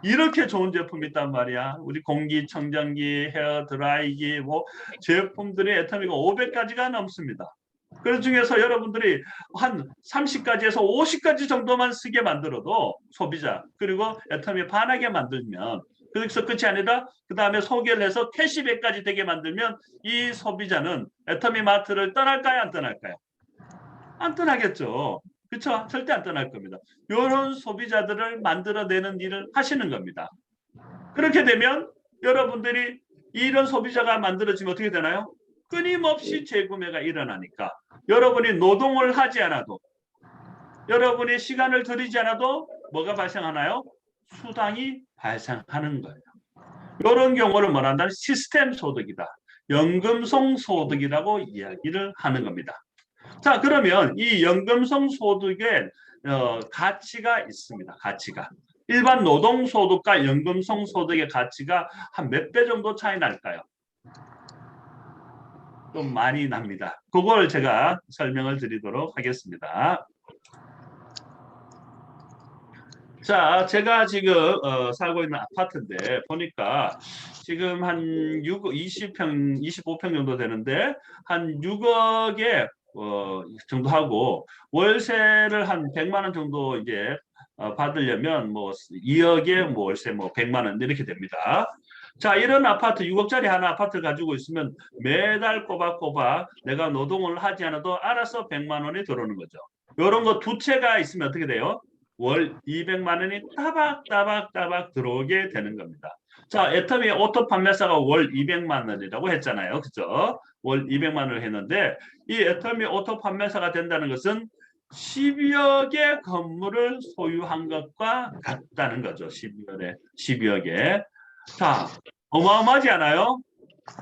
[SPEAKER 3] 이렇게 좋은 제품이 있단 말이야. 우리 공기청정기, 헤어드라이기 뭐 제품들이 애터미가 500가지가 넘습니다. 그 중에서 여러분들이 한 30가지에서 50가지 정도만 쓰게 만들어도 소비자 그리고 애터미 반하게 만들면 그래서 끝이 아니라 그 다음에 소개를 해서 캐시백까지 되게 만들면 이 소비자는 애터미 마트를 떠날까요? 안 떠날까요? 안 떠나겠죠. 그렇죠? 절대 안 떠날 겁니다. 이런 소비자들을 만들어내는 일을 하시는 겁니다. 그렇게 되면 여러분들이 이런 소비자가 만들어지면 어떻게 되나요? 끊임없이 재구매가 일어나니까 여러분이 노동을 하지 않아도 여러분이 시간을 들이지 않아도 뭐가 발생하나요? 수당이 발생하는 거예요. 이런 경우를 뭐란다면 시스템 소득이다. 연금성 소득이라고 이야기를 하는 겁니다. 자, 그러면 이 연금성 소득에 가치가 있습니다. 가치가. 일반 노동소득과 연금성 소득의 가치가 한 몇 배 정도 차이 날까요? 좀 많이 납니다. 그걸 제가 설명을 드리도록 하겠습니다. 자, 제가 지금 살고 있는 아파트인데 보니까 지금 한 20평, 25평 정도 되는데 한 6억에 정도 하고 월세를 한 100만 원 정도 이제 받으려면 뭐 2억에 뭐 월세 뭐 100만 원 이렇게 됩니다. 자, 이런 아파트 6억짜리 하나 아파트를 가지고 있으면 매달 꼬박꼬박 내가 노동을 하지 않아도 알아서 100만 원이 들어오는 거죠. 이런 거 두 채가 있으면 어떻게 돼요? 월 200만 원이 따박따박 들어오게 되는 겁니다. 자, 애터미 오토 판매사가 월 200만 원이라고 했잖아요. 그죠? 월 200만 원을 했는데 이 애터미 오토 판매사가 된다는 것은 12억의 건물을 소유한 것과 같다는 거죠. 12억에. 자, 어마어마하지 않아요?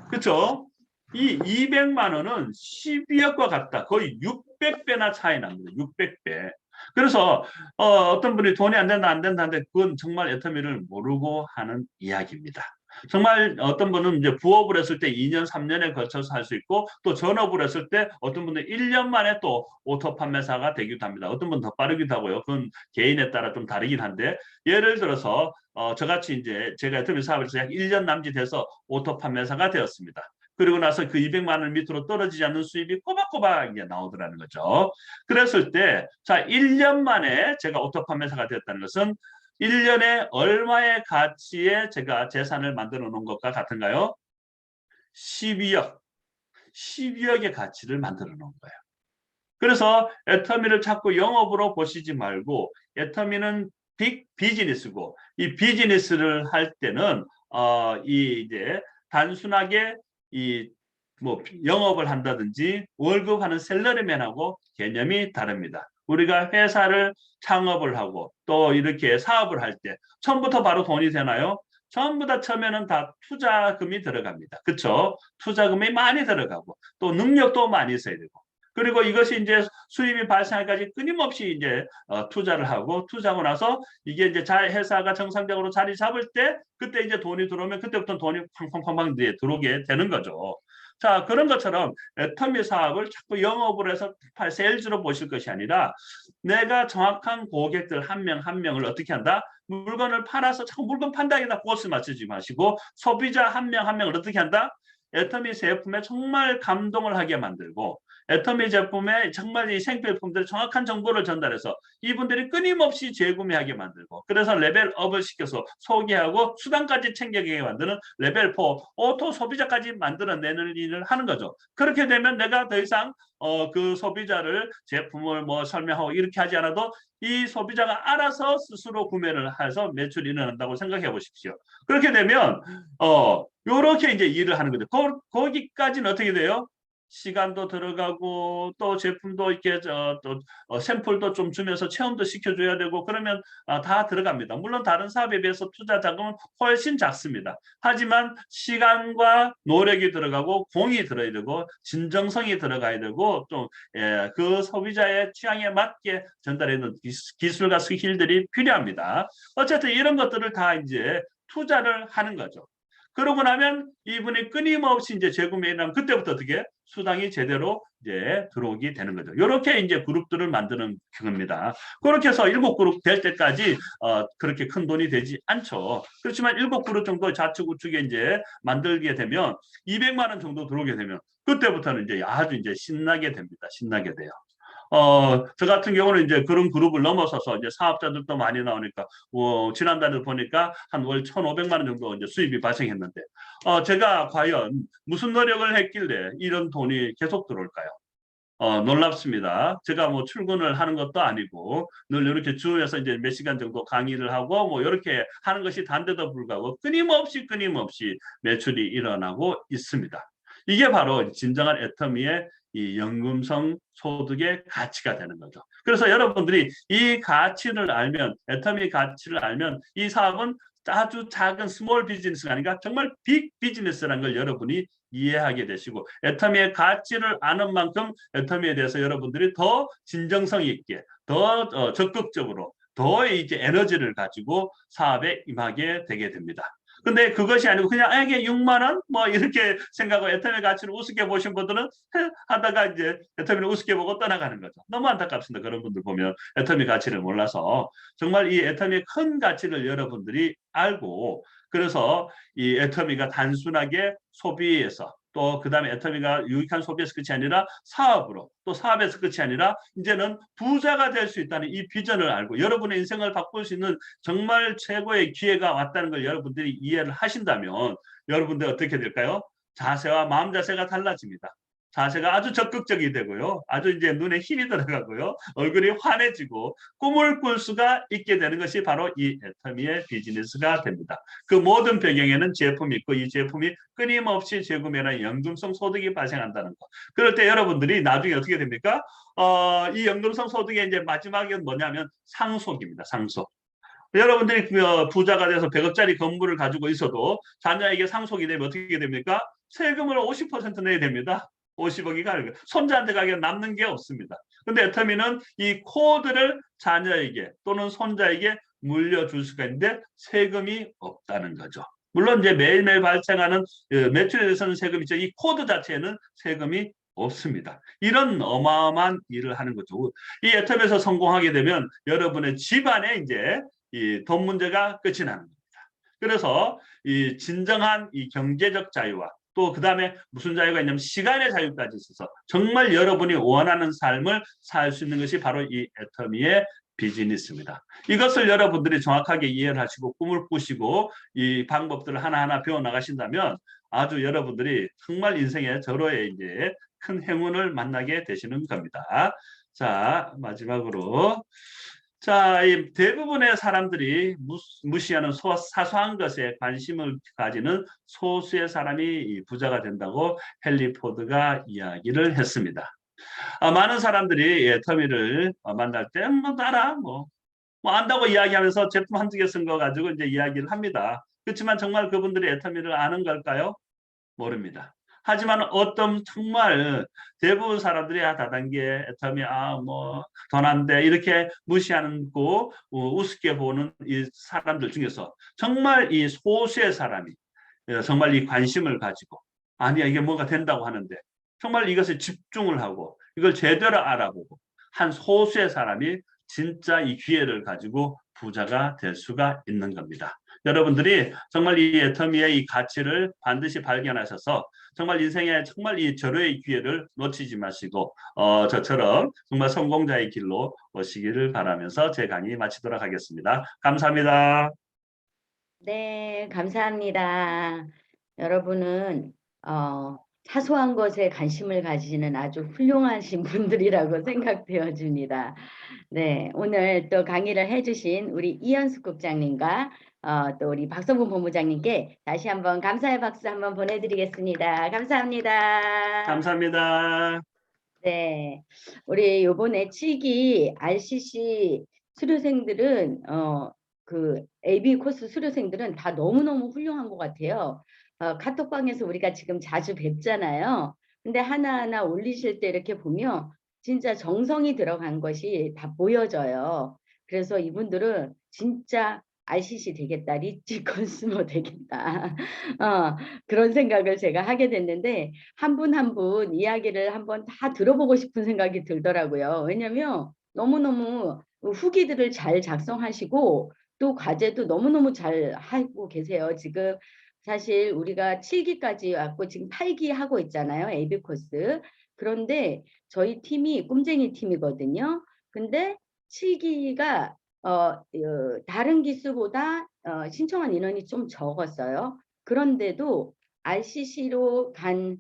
[SPEAKER 3] 그렇죠? 이 200만 원은 12억과 같다. 거의 600배나 차이 납니다. 600배. 그래서 어떤 분이 돈이 안 된다 하는데 그건 정말 애터미를 모르고 하는 이야기입니다. 정말 어떤 분은 이제 부업을 했을 때 2년, 3년에 걸쳐서 할 수 있고 또 전업을 했을 때 어떤 분은 1년 만에 또 오토 판매사가 되기도 합니다. 어떤 분은 더 빠르기도 하고요. 그건 개인에 따라 좀 다르긴 한데 예를 들어서 저같이 이제 제가 애터미 사업을 해서 약 1년 남짓해서 오토 판매사가 되었습니다. 그리고 나서 그 200만 원 밑으로 떨어지지 않는 수입이 꼬박꼬박 이제 나오더라는 거죠. 그랬을 때, 자, 1년 만에 제가 오토 판매사가 되었다는 것은 1년에 얼마의 가치의 제가 재산을 만들어 놓은 것과 같은가요? 12억. 12억의 가치를 만들어 놓은 거예요. 그래서 애터미를 자꾸 영업으로 보시지 말고 애터미는 빅 비즈니스고 이 비즈니스를 할 때는 이제 단순하게 뭐 영업을 한다든지 월급하는 샐러리맨하고 개념이 다릅니다. 우리가 회사를 창업을 하고 또 이렇게 사업을 할 때 처음부터 바로 돈이 되나요? 전부 다 처음에는 다 투자금이 들어갑니다. 그렇죠? 투자금이 많이 들어가고 또 능력도 많이 있어야 되고 그리고 이것이 이제 수입이 발생하기까지 끊임없이 이제 투자를 하고 투자하고 나서 이게 이제 회사가 정상적으로 자리 잡을 때 그때 이제 돈이 들어오면 그때부터 돈이 팡팡팡팡 들어오게 되는 거죠. 자, 그런 것처럼 애터미 사업을 자꾸 영업을 해서 세일즈로 보실 것이 아니라 내가 정확한 고객들 한 명 한 명을 어떻게 한다? 물건을 팔아서 자꾸 물건 판다기다 코스 맞추지 마시고 소비자 한 명 한 명을 어떻게 한다? 애터미 제품에 정말 감동을 하게 만들고 애터미 제품에 정말 이 생필품들의 정확한 정보를 전달해서 이분들이 끊임없이 재구매하게 만들고 그래서 레벨업을 시켜서 소개하고 수단까지 챙겨가게 만드는 레벨 4 오토 소비자까지 만들어내는 일을 하는 거죠. 그렇게 되면 내가 더 이상 그 소비자를 제품을 뭐 설명하고 이렇게 하지 않아도 이 소비자가 알아서 스스로 구매를 해서 매출이 일어난다고 생각해 보십시오. 그렇게 되면 요렇게 이제 일을 하는 거죠. 거기까지는 어떻게 돼요? 시간도 들어가고 또 제품도 이렇게 또 샘플도 좀 주면서 체험도 시켜줘야 되고 그러면 다 들어갑니다. 물론 다른 사업에 비해서 투자 자금은 훨씬 작습니다. 하지만 시간과 노력이 들어가고 공이 들어야 되고 진정성이 들어가야 되고 또 그 소비자의 취향에 맞게 전달하는 기술과 스킬들이 필요합니다. 어쨌든 이런 것들을 다 이제 투자를 하는 거죠. 그러고 나면 이분이 끊임없이 이제 재구매에 나면 그때부터 어떻게 수당이 제대로 이제 들어오게 되는 거죠. 이렇게 이제 그룹들을 만드는 겁니다. 그렇게 해서 7그룹 될 때까지 그렇게 큰 돈이 되지 않죠. 그렇지만 7그룹 정도 좌측 우측에 이제 만들게 되면 200만 원 정도 들어오게 되면 그때부터는 이제 아주 이제 신나게 됩니다. 신나게 돼요. 저 같은 경우는 이제 그런 그룹을 넘어서서 이제 사업자들도 많이 나오니까, 지난달에 보니까 한 월 1,500만 원 정도 이제 수입이 발생했는데, 제가 과연 무슨 노력을 했길래 이런 돈이 계속 들어올까요? 놀랍습니다. 제가 뭐 출근을 하는 것도 아니고, 늘 이렇게 주에서 이제 몇 시간 정도 강의를 하고, 뭐 이렇게 하는 것이 단데도 불구하고 끊임없이 매출이 일어나고 있습니다. 이게 바로 진정한 애터미의 이 연금성 소득의 가치가 되는 거죠. 그래서 여러분들이 이 가치를 알면, 애터미 가치를 알면 이 사업은 아주 작은 스몰 비즈니스가 아니라 정말 빅 비즈니스라는 걸 여러분이 이해하게 되시고 애터미의 가치를 아는 만큼 애터미에 대해서 여러분들이 더 진정성 있게 더 적극적으로 더 이제 에너지를 가지고 사업에 임하게 되게 됩니다. 근데 그것이 아니고 그냥 이게 6만 원 뭐 이렇게 생각하고 애터미 가치를 우습게 보신 분들은 하다가 이제 애터미를 우습게 보고 떠나가는 거죠. 너무 안타깝습니다. 그런 분들 보면 애터미 가치를 몰라서 정말 이 애터미의 큰 가치를 여러분들이 알고 그래서 이 애터미가 단순하게 소비에서 또 그다음에 애터미가 유익한 소비에서 끝이 아니라 사업으로 또 사업에서 끝이 아니라 이제는 부자가 될 수 있다는 이 비전을 알고 여러분의 인생을 바꿀 수 있는 정말 최고의 기회가 왔다는 걸 여러분들이 이해를 하신다면 여러분들 어떻게 될까요? 자세와 마음 자세가 달라집니다. 자세가 아주 적극적이 되고요. 아주 이제 눈에 힘이 들어가고요. 얼굴이 환해지고 꿈을 꿀 수가 있게 되는 것이 바로 이 애터미의 비즈니스가 됩니다. 그 모든 배경에는 제품이 있고 이 제품이 끊임없이 재구매나 연금성 소득이 발생한다는 거. 그럴 때 여러분들이 나중에 어떻게 됩니까? 이 연금성 소득의 이제 마지막은 뭐냐면 상속입니다. 상속. 여러분들이 부자가 돼서 100억짜리 건물을 가지고 있어도 자녀에게 상속이 되면 어떻게 됩니까? 세금을 50% 내야 됩니다. 50억이 가는 거예요. 손자한테 가게 남는 게 없습니다. 근데 애터미는 이 코드를 자녀에게 또는 손자에게 물려줄 수가 있는데 세금이 없다는 거죠. 물론 이제 매일매일 발생하는 매출에 대해서는 세금이 있죠. 이 코드 자체에는 세금이 없습니다. 이런 어마어마한 일을 하는 거죠. 이 애터미에서 성공하게 되면 여러분의 집안에 이제 이 돈 문제가 끝이 나는 겁니다. 그래서 이 진정한 이 경제적 자유와 또 그다음에 무슨 자유가 있냐면 시간의 자유까지 있어서 정말 여러분이 원하는 삶을 살 수 있는 것이 바로 이 애터미의 비즈니스입니다. 이것을 여러분들이 정확하게 이해를 하시고 꿈을 꾸시고 이 방법들을 하나하나 배워 나가신다면 아주 여러분들이 정말 인생의 절호의 이제 큰 행운을 만나게 되시는 겁니다. 자, 마지막으로 자, 이 대부분의 사람들이 무시하는 사소한 것에 관심을 가지는 소수의 사람이 부자가 된다고 헨리 포드가 이야기를 했습니다. 많은 사람들이 애터미를 만날 때 뭐 알아 뭐 안다고 이야기하면서 제품 한두 개 쓴 거 가지고 이제 이야기를 합니다. 그렇지만 정말 그분들이 애터미를 아는 걸까요? 모릅니다. 하지만 어떤 정말 대부분 사람들이 다단계 애터미 뭐 돈 안 돼 이렇게 무시하는 거 우습게 보는 이 사람들 중에서 정말 이 소수의 사람이 정말 이 관심을 가지고 아니야 이게 뭐가 된다고 하는데 정말 이것에 집중을 하고 이걸 제대로 알아보고 한 소수의 사람이 진짜 이 기회를 가지고 부자가 될 수가 있는 겁니다. 여러분들이 정말 이 애터미의 이 가치를 반드시 발견하셔서 정말 인생에 정말 이 절호의 기회를 놓치지 마시고 저처럼 정말 성공자의 길로 오시기를 바라면서 제 강의 마치도록 하겠습니다. 감사합니다.
[SPEAKER 2] 네, 감사합니다. 여러분은 사소한 것에 관심을 가지는 아주 훌륭하신 분들이라고 생각되어집니다. 네, 오늘 또 강의를 해주신 우리 이현숙 국장님과 또 우리 박성분 본부장님께 다시 한번 감사의 박수 한번 보내드리겠습니다. 감사합니다.
[SPEAKER 3] 감사합니다.
[SPEAKER 2] 네, 우리 요번에 7기 RCC 수료생들은 그 AB 코스 수료생들은 다 너무너무 훌륭한 것 같아요. 카톡방에서 우리가 지금 자주 뵙잖아요. 근데 하나하나 올리실 때 이렇게 보면 진짜 정성이 들어간 것이 다 보여져요. 그래서 이분들은 진짜 RCC 되겠다, 리치 컨슈머 되겠다. 그런 생각을 제가 하게 됐는데 한 분 한 분 이야기를 한번 다 들어보고 싶은 생각이 들더라고요. 왜냐면 너무너무 후기들을 잘 작성하시고 또 과제도 너무너무 잘 하고 계세요. 지금 사실 우리가 7기까지 왔고 지금 8기 하고 있잖아요. AB 코스. 그런데 저희 팀이 꿈쟁이 팀이거든요. 근데 7기가 다른 기수보다 신청한 인원이 좀 적었어요. 그런데도 RCC로 간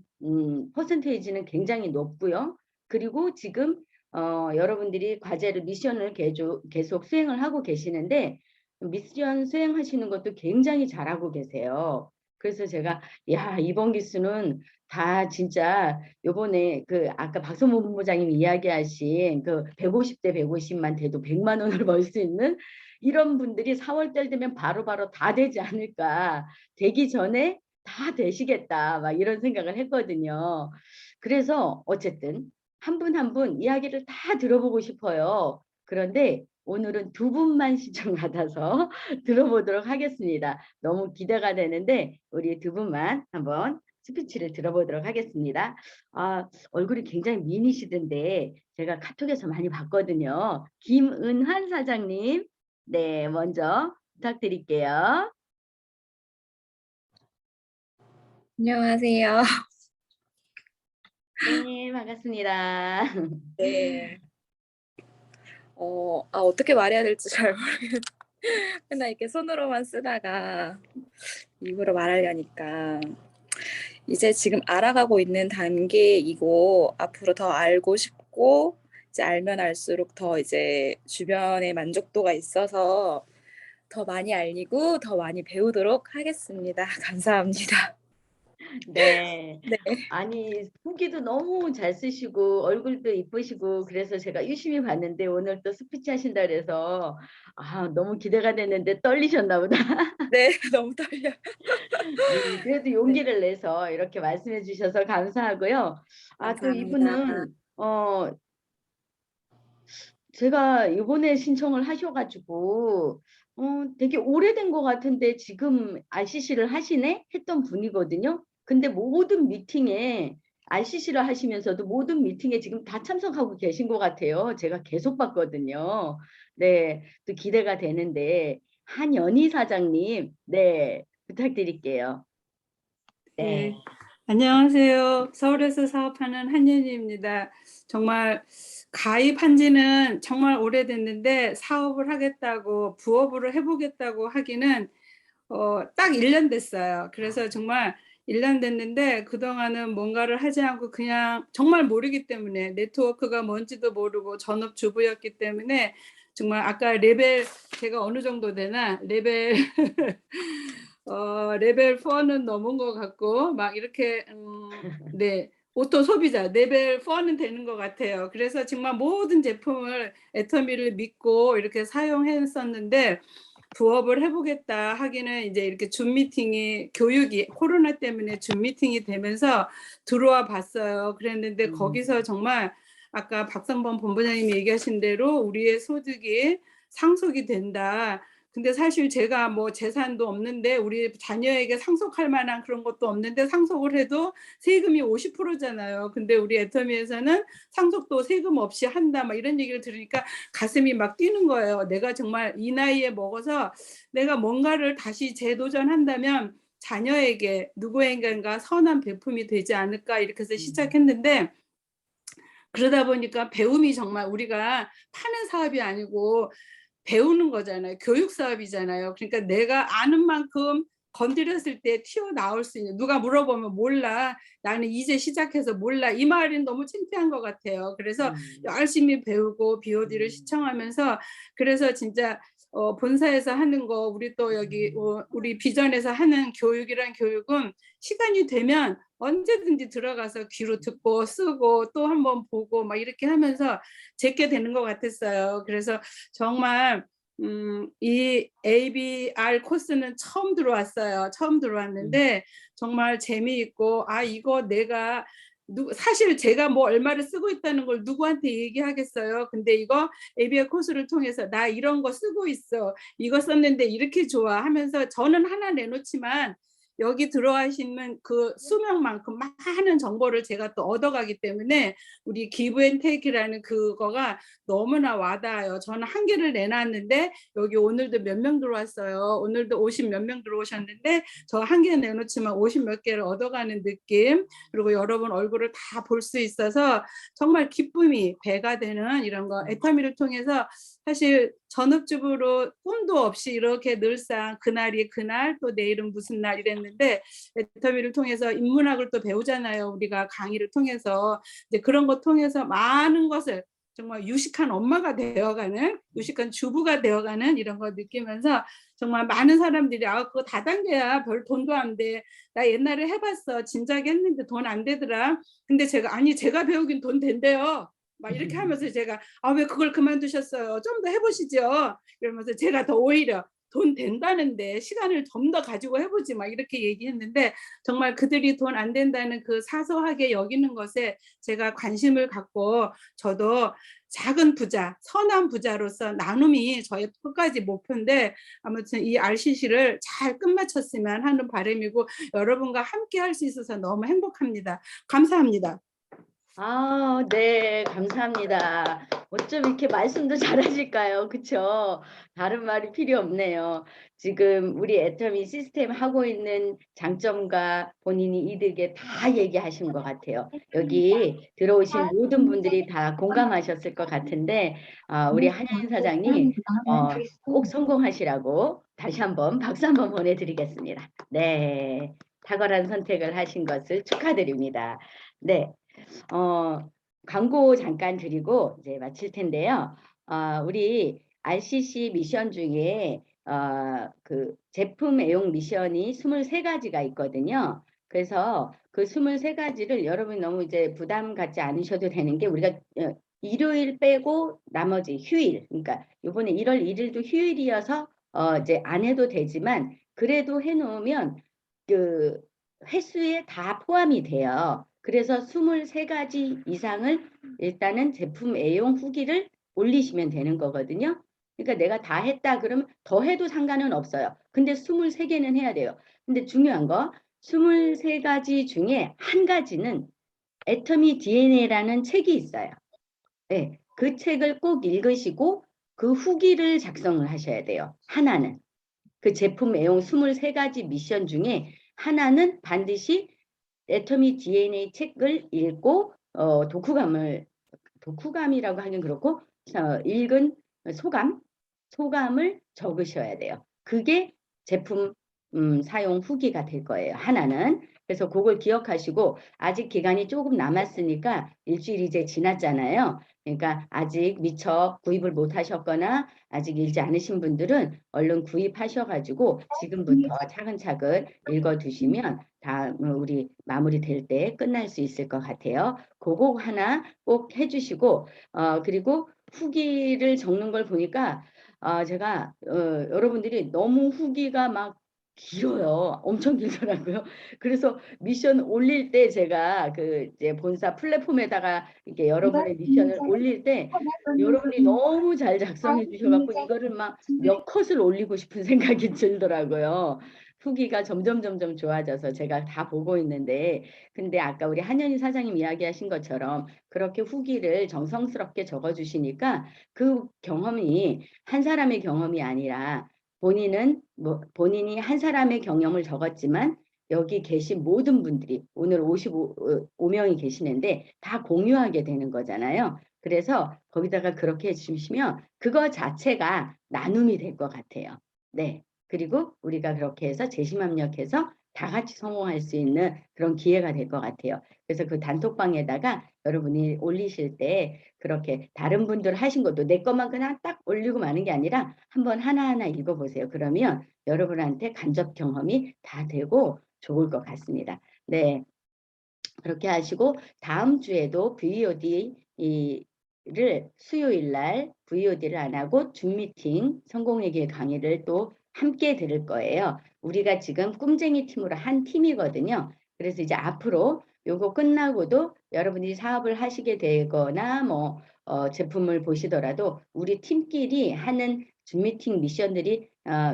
[SPEAKER 2] 퍼센테이지는 굉장히 높고요. 그리고 지금 여러분들이 과제를 미션을 계속 수행을 하고 계시는데 미션 수행하시는 것도 굉장히 잘하고 계세요. 그래서 제가 야 이번 기수는 다 진짜 요번에 그 아까 박성문 본부장님이 이야기하신 그 150대 150만 돼도 100만 원을 벌 수 있는 이런 분들이 4월 달 되면 바로바로 다 되지 않을까. 되기 전에 다 되시겠다 막 이런 생각을 했거든요. 그래서 어쨌든 한 분 한 분 이야기를 다 들어보고 싶어요. 그런데 오늘은 두 분만 신청받아서 들어보도록 하겠습니다. 너무 기대가 되는데 우리 두 분만 한번 스피치를 들어보도록 하겠습니다. 아, 얼굴이 굉장히 미인이시던데 제가 카톡에서 많이 봤거든요. 김은환 사장님, 네, 먼저 부탁드릴게요.
[SPEAKER 5] 안녕하세요.
[SPEAKER 2] 네, 반갑습니다.
[SPEAKER 5] 네. 어떻게 말해야 될지 잘 모르겠는데 맨날 이렇게 손으로만 쓰다가 입으로 말하려니까 이제 지금 알아가고 있는 단계이고 앞으로 더 알고 싶고 이제 알면 알수록 더 이제 주변에 만족도가 있어서 더 많이 알리고 더 많이 배우도록 하겠습니다. 감사합니다.
[SPEAKER 2] 네.
[SPEAKER 5] 네.
[SPEAKER 2] 아니, 후기도 너무 잘 쓰시고 얼굴도 이쁘시고 그래서 제가 유심히 봤는데 오늘 또 스피치 하신다 그래서 아, 너무 기대가 됐는데 떨리셨나 보다.
[SPEAKER 5] 네, 너무 떨려요.
[SPEAKER 2] 그래도 용기를 내서 이렇게 말씀해 주셔서 감사하고요. 아, 또
[SPEAKER 5] 감사합니다.
[SPEAKER 2] 이분은 제가 이번에 신청을 하셔가지고 되게 오래된 것 같은데 지금 RCC를 하시네? 했던 분이거든요. 근데 모든 미팅에 RCC를 하시면서도 모든 미팅에 지금 다 참석하고 계신 것 같아요. 제가 계속 봤거든요. 네, 또 기대가 되는데 한연희 사장님, 네, 부탁드릴게요. 네.
[SPEAKER 6] 네, 안녕하세요. 서울에서 사업하는 한연희입니다. 정말 가입한 지는 정말 오래됐는데 사업을 하겠다고 부업으로 해보겠다고 하기는 딱 1년 됐어요. 그래서 정말 1년 됐는데 그동안은 뭔가를 하지 않고 그냥 정말 모르기 때문에 네트워크가 뭔지도 모르고 전업주부였기 때문에 정말 아까 레벨 제가 어느 정도 되나 레벨 레벨 4는 넘은 것 같고 막 이렇게 네 오토 소비자 레벨 4는 되는 것 같아요. 그래서 정말 모든 제품을 애터미를 믿고 이렇게 사용했었는데 부업을 해보겠다 하기는 이제 이렇게 줌 미팅이 교육이 코로나 때문에 줌 미팅이 되면서 들어와 봤어요. 그랬는데 거기서 정말 아까 박상범 본부장님이 얘기하신 대로 우리의 소득이 상속이 된다. 근데 사실 제가 뭐 재산도 없는데 우리 자녀에게 상속할 만한 그런 것도 없는데 상속을 해도 세금이 50%잖아요. 근데 우리 애터미에서는 상속도 세금 없이 한다 막 이런 얘기를 들으니까 가슴이 막 뛰는 거예요. 내가 정말 이 나이에 먹어서 내가 뭔가를 다시 재도전한다면 자녀에게 누구에게인가 선한 베품이 되지 않을까 이렇게 해서 시작했는데 그러다 보니까 배움이 정말 우리가 파는 사업이 아니고 배우는 거잖아요. 교육 사업이잖아요. 그러니까 내가 아는 만큼 건드렸을 때 튀어나올 수 있는 누가 물어보면 몰라. 나는 이제 시작해서 몰라. 이 말은 너무 창피한 것 같아요. 그래서 열심히 배우고 BOD를 시청하면서 그래서 진짜 본사에서 하는 거 우리 또 여기 우리 비전에서 하는 교육이란 교육은 시간이 되면 언제든지 들어가서 귀로 듣고 쓰고 또 한번 보고 막 이렇게 하면서 제게 되는 것 같았어요. 그래서 정말 이 ABR 코스는 처음 들어왔어요. 처음 들어왔는데 정말 재미있고 아 이거 내가 사실 제가 뭐 얼마를 쓰고 있다는 걸 누구한테 얘기하겠어요. 근데 이거 ABR 코스를 통해서 나 이런 거 쓰고 있어. 이거 썼는데 이렇게 좋아 하면서 저는 하나 내놓지만 여기 들어가시는 그 수명만큼 많은 정보를 제가 또 얻어가기 때문에 우리 기브 앤 테이크라는 그거가 너무나 와닿아요. 저는 한 개를 내놨는데 여기 오늘도 몇 명 들어왔어요. 오늘도 50 몇 명 들어오셨는데 저 한 개 내놓지만 50 몇 개를 얻어가는 느낌 그리고 여러분 얼굴을 다 볼 수 있어서 정말 기쁨이 배가 되는 이런 거 애터미를 통해서 사실 전업주부로 꿈도 없이 이렇게 늘상 그날이 그날 또 내일은 무슨 날 이랬는데 애터미를 통해서 인문학을 또 배우잖아요. 우리가 강의를 통해서 이제 그런 거 통해서 많은 것을 정말 유식한 엄마가 되어가는 유식한 주부가 되어가는 이런 거 느끼면서 정말 많은 사람들이 아 그거 다단계야 별 돈도 안 돼. 나 옛날에 해봤어. 진작에 했는데 돈 안 되더라. 근데 제가 아니 제가 배우긴 돈 된대요. 막 이렇게 하면서 제가 아 왜 그걸 그만두셨어요? 좀 더 해보시죠. 이러면서 제가 더 오히려 돈 된다는데 시간을 좀 더 가지고 해보지 막 이렇게 얘기했는데 정말 그들이 돈 안 된다는 그 사소하게 여기는 것에 제가 관심을 갖고 저도 작은 부자, 선한 부자로서 나눔이 저의 끝까지 목표인데 아무튼 이 RCC를 잘 끝마쳤으면 하는 바람이고 여러분과 함께 할 수 있어서 너무 행복합니다. 감사합니다.
[SPEAKER 2] 아, 네, 감사합니다. 어쩜 이렇게 말씀도 잘하실까요? 그쵸? 다른 말이 필요 없네요. 지금 우리 애터미 시스템 하고 있는 장점과 본인이 이득에 다 얘기하신 것 같아요. 여기 들어오신 모든 분들이 다 공감하셨을 것 같은데, 우리 한현 사장님, 꼭 성공하시라고 다시 한번 박수 한번 보내드리겠습니다. 네, 탁월한 선택을 하신 것을 축하드립니다. 네. 광고 잠깐 드리고 이제 마칠 텐데요. 우리 RCC 미션 중에 그 제품 애용 미션이 23가지가 있거든요. 그래서 그 23가지를 여러분 너무 이제 부담 갖지 않으셔도 되는 게 우리가 일요일 빼고 나머지 휴일, 그러니까 이번에 1월 1일도 휴일이어서 이제 안 해도 되지만 그래도 해놓으면 그 횟수에 다 포함이 돼요. 그래서 23가지 이상을 일단은 제품 애용 후기를 올리시면 되는 거거든요. 그러니까 내가 다 했다 그러면 더 해도 상관은 없어요. 근데 23개는 해야 돼요. 근데 중요한 거 23가지 중에 한 가지는 애터미 DNA라는 책이 있어요. 네, 그 책을 꼭 읽으시고 그 후기를 작성을 하셔야 돼요. 하나는. 그 제품 애용 23가지 미션 중에 하나는 반드시 애터미 DNA 책을 읽고 독후감이라고 하긴 그렇고 읽은 소감을 적으셔야 돼요. 그게 제품 사용 후기가 될 거예요. 하나는. 그래서 그걸 기억하시고 아직 기간이 조금 남았으니까 일주일이 이제 지났잖아요. 그러니까 아직 미처 구입을 못 하셨거나 아직 읽지 않으신 분들은 얼른 구입하셔가지고 지금부터 차근차근 읽어두시면 다 우리 마무리 될 때 끝날 수 있을 것 같아요. 그거 하나 꼭 해주시고 그리고 후기를 적는 걸 보니까 제가 여러분들이 너무 후기가 막 길어요. 엄청 길더라고요. 그래서 미션 올릴 때 제가 그 이제 본사 플랫폼에다가 이렇게 여러분의 미션을 올릴 때 여러분이 너무 잘 작성해 주셔갖고 이거를 막 몇 컷을 올리고 싶은 생각이 들더라고요. 후기가 점점 좋아져서 제가 다 보고 있는데 근데 아까 우리 한현희 사장님 이야기하신 것처럼 그렇게 후기를 정성스럽게 적어주시니까 그 경험이 한 사람의 경험이 아니라 본인이 한 사람의 경험을 적었지만 여기 계신 모든 분들이 오늘 55명이 계시는데 다 공유하게 되는 거잖아요. 그래서 거기다가 그렇게 해주시면 그거 자체가 나눔이 될 것 같아요. 네. 그리고 우리가 그렇게 해서 재심합력해서 다 같이 성공할 수 있는 그런 기회가 될 것 같아요. 그래서 그 단톡방에다가 여러분이 올리실 때 그렇게 다른 분들 하신 것도 내 것만 그냥 딱 올리고 마는 게 아니라 한번 하나하나 읽어보세요. 그러면 여러분한테 간접 경험이 다 되고 좋을 것 같습니다. 네. 그렇게 하시고 다음 주에도 VOD를 수요일 날 VOD를 안 하고 줌 미팅 성공의 길 강의를 또 함께 들을 거예요. 우리가 지금 꿈쟁이 팀으로 한 팀이거든요. 그래서 이제 앞으로 요거 끝나고도 여러분이 사업을 하시게 되거나 뭐 제품을 보시더라도 우리 팀끼리 하는 줌 미팅 미션들이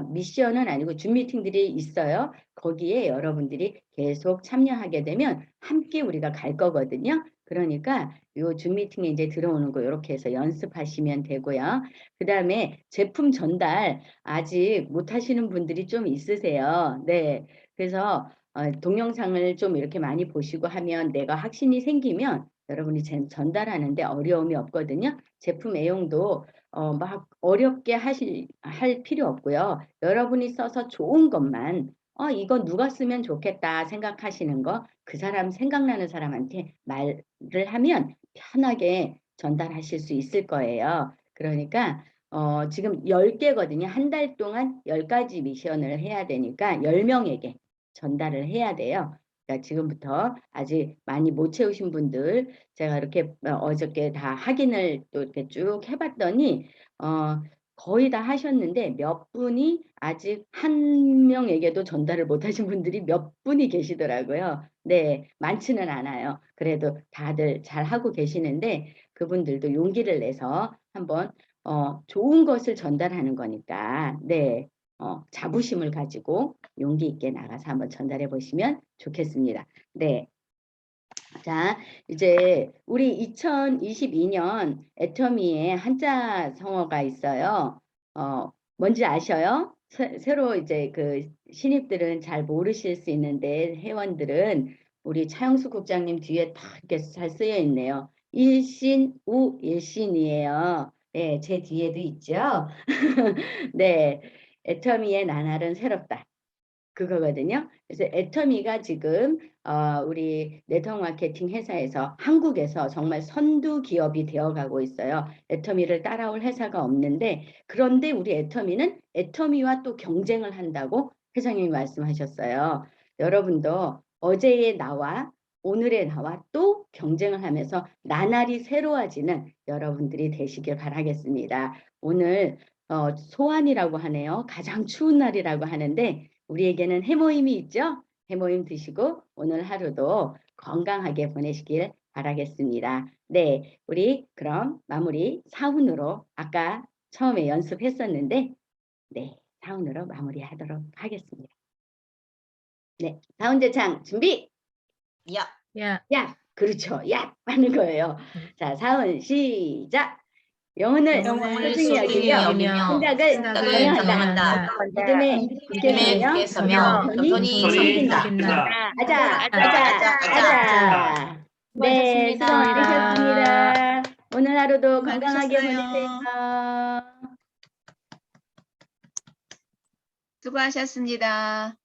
[SPEAKER 2] 미션은 아니고 줌 미팅들이 있어요. 거기에 여러분들이 계속 참여하게 되면 함께 우리가 갈 거거든요. 그러니까 요 줌 미팅에 이제 들어오는 거 이렇게 해서 연습하시면 되고요. 그 다음에 제품 전달 아직 못 하시는 분들이 좀 있으세요. 네. 그래서 동영상을 좀 이렇게 많이 보시고 하면 내가 확신이 생기면 여러분이 전달하는데 어려움이 없거든요. 제품 애용도 막 어렵게 할 필요 없고요. 여러분이 써서 좋은 것만 이거 누가 쓰면 좋겠다 생각하시는 거 그 사람 생각나는 사람한테 말을 하면 편하게 전달하실 수 있을 거예요. 그러니까 지금 10개거든요. 한 달 동안 10가지 미션을 해야 되니까 10명에게 전달을 해야 돼요. 그러니까 지금부터 아직 많이 못 채우신 분들 제가 이렇게 어저께 다 확인을 또 이렇게 쭉 해봤더니 거의 다 하셨는데 몇 분이 아직 한 명에게도 전달을 못하신 분들이 몇 분이 계시더라고요. 네, 많지는 않아요. 그래도 다들 잘 하고 계시는데 그분들도 용기를 내서 한번 좋은 것을 전달하는 거니까 네, 자부심을 가지고 용기 있게 나가서 한번 전달해 보시면 좋겠습니다. 네. 자, 이제 우리 2022년 애터미에 한자 성어가 있어요. 뭔지 아셔요? 새로 이제 그 신입들은 잘 모르실 수 있는데 회원들은 우리 차영수 국장님 뒤에 딱 이렇게 잘 쓰여 있네요. 일신, 우, 일신이에요. 네, 제 뒤에도 있죠. 네, 애터미의 나날은 새롭다. 그거거든요. 그래서 애터미가 지금 우리 네트워크 마케팅 회사에서 한국에서 정말 선두 기업이 되어가고 있어요. 애터미를 따라올 회사가 없는데 그런데 우리 애터미는 애터미와 또 경쟁을 한다고 회장님이 말씀하셨어요. 여러분도 어제의 나와 오늘의 나와 또 경쟁을 하면서 나날이 새로워지는 여러분들이 되시길 바라겠습니다. 오늘 소환이라고 하네요. 가장 추운 날이라고 하는데 우리에게는 해모임이 있죠? 해모임 드시고 오늘 하루도 건강하게 보내시길 바라겠습니다. 네, 우리 그럼 마무리 사운으로 아까 처음에 연습했었는데 네, 사운으로 마무리하도록 하겠습니다. 네, 사운 제창 준비!
[SPEAKER 7] 야.
[SPEAKER 2] 야! 그렇죠. 야! 하는 거예요. 자, 사운 시작! 영혼을
[SPEAKER 7] 영혼을
[SPEAKER 2] 소중히
[SPEAKER 7] 소중히
[SPEAKER 2] 여기며
[SPEAKER 7] 여기며
[SPEAKER 2] 생각을
[SPEAKER 7] 생각을
[SPEAKER 2] 경영한다. 믿음에 굳게
[SPEAKER 7] 굳게
[SPEAKER 2] 서며
[SPEAKER 7] 서며
[SPEAKER 2] 겸손히
[SPEAKER 7] 겸손히
[SPEAKER 2] 섬긴다. 아자,
[SPEAKER 7] 아자,
[SPEAKER 2] 아자. 네, 수고 많으셨습니다. 오늘 하루도
[SPEAKER 7] 수고
[SPEAKER 2] 건강하게
[SPEAKER 7] 많으셨어요.
[SPEAKER 2] 보내세요.
[SPEAKER 7] 수고하셨습니다.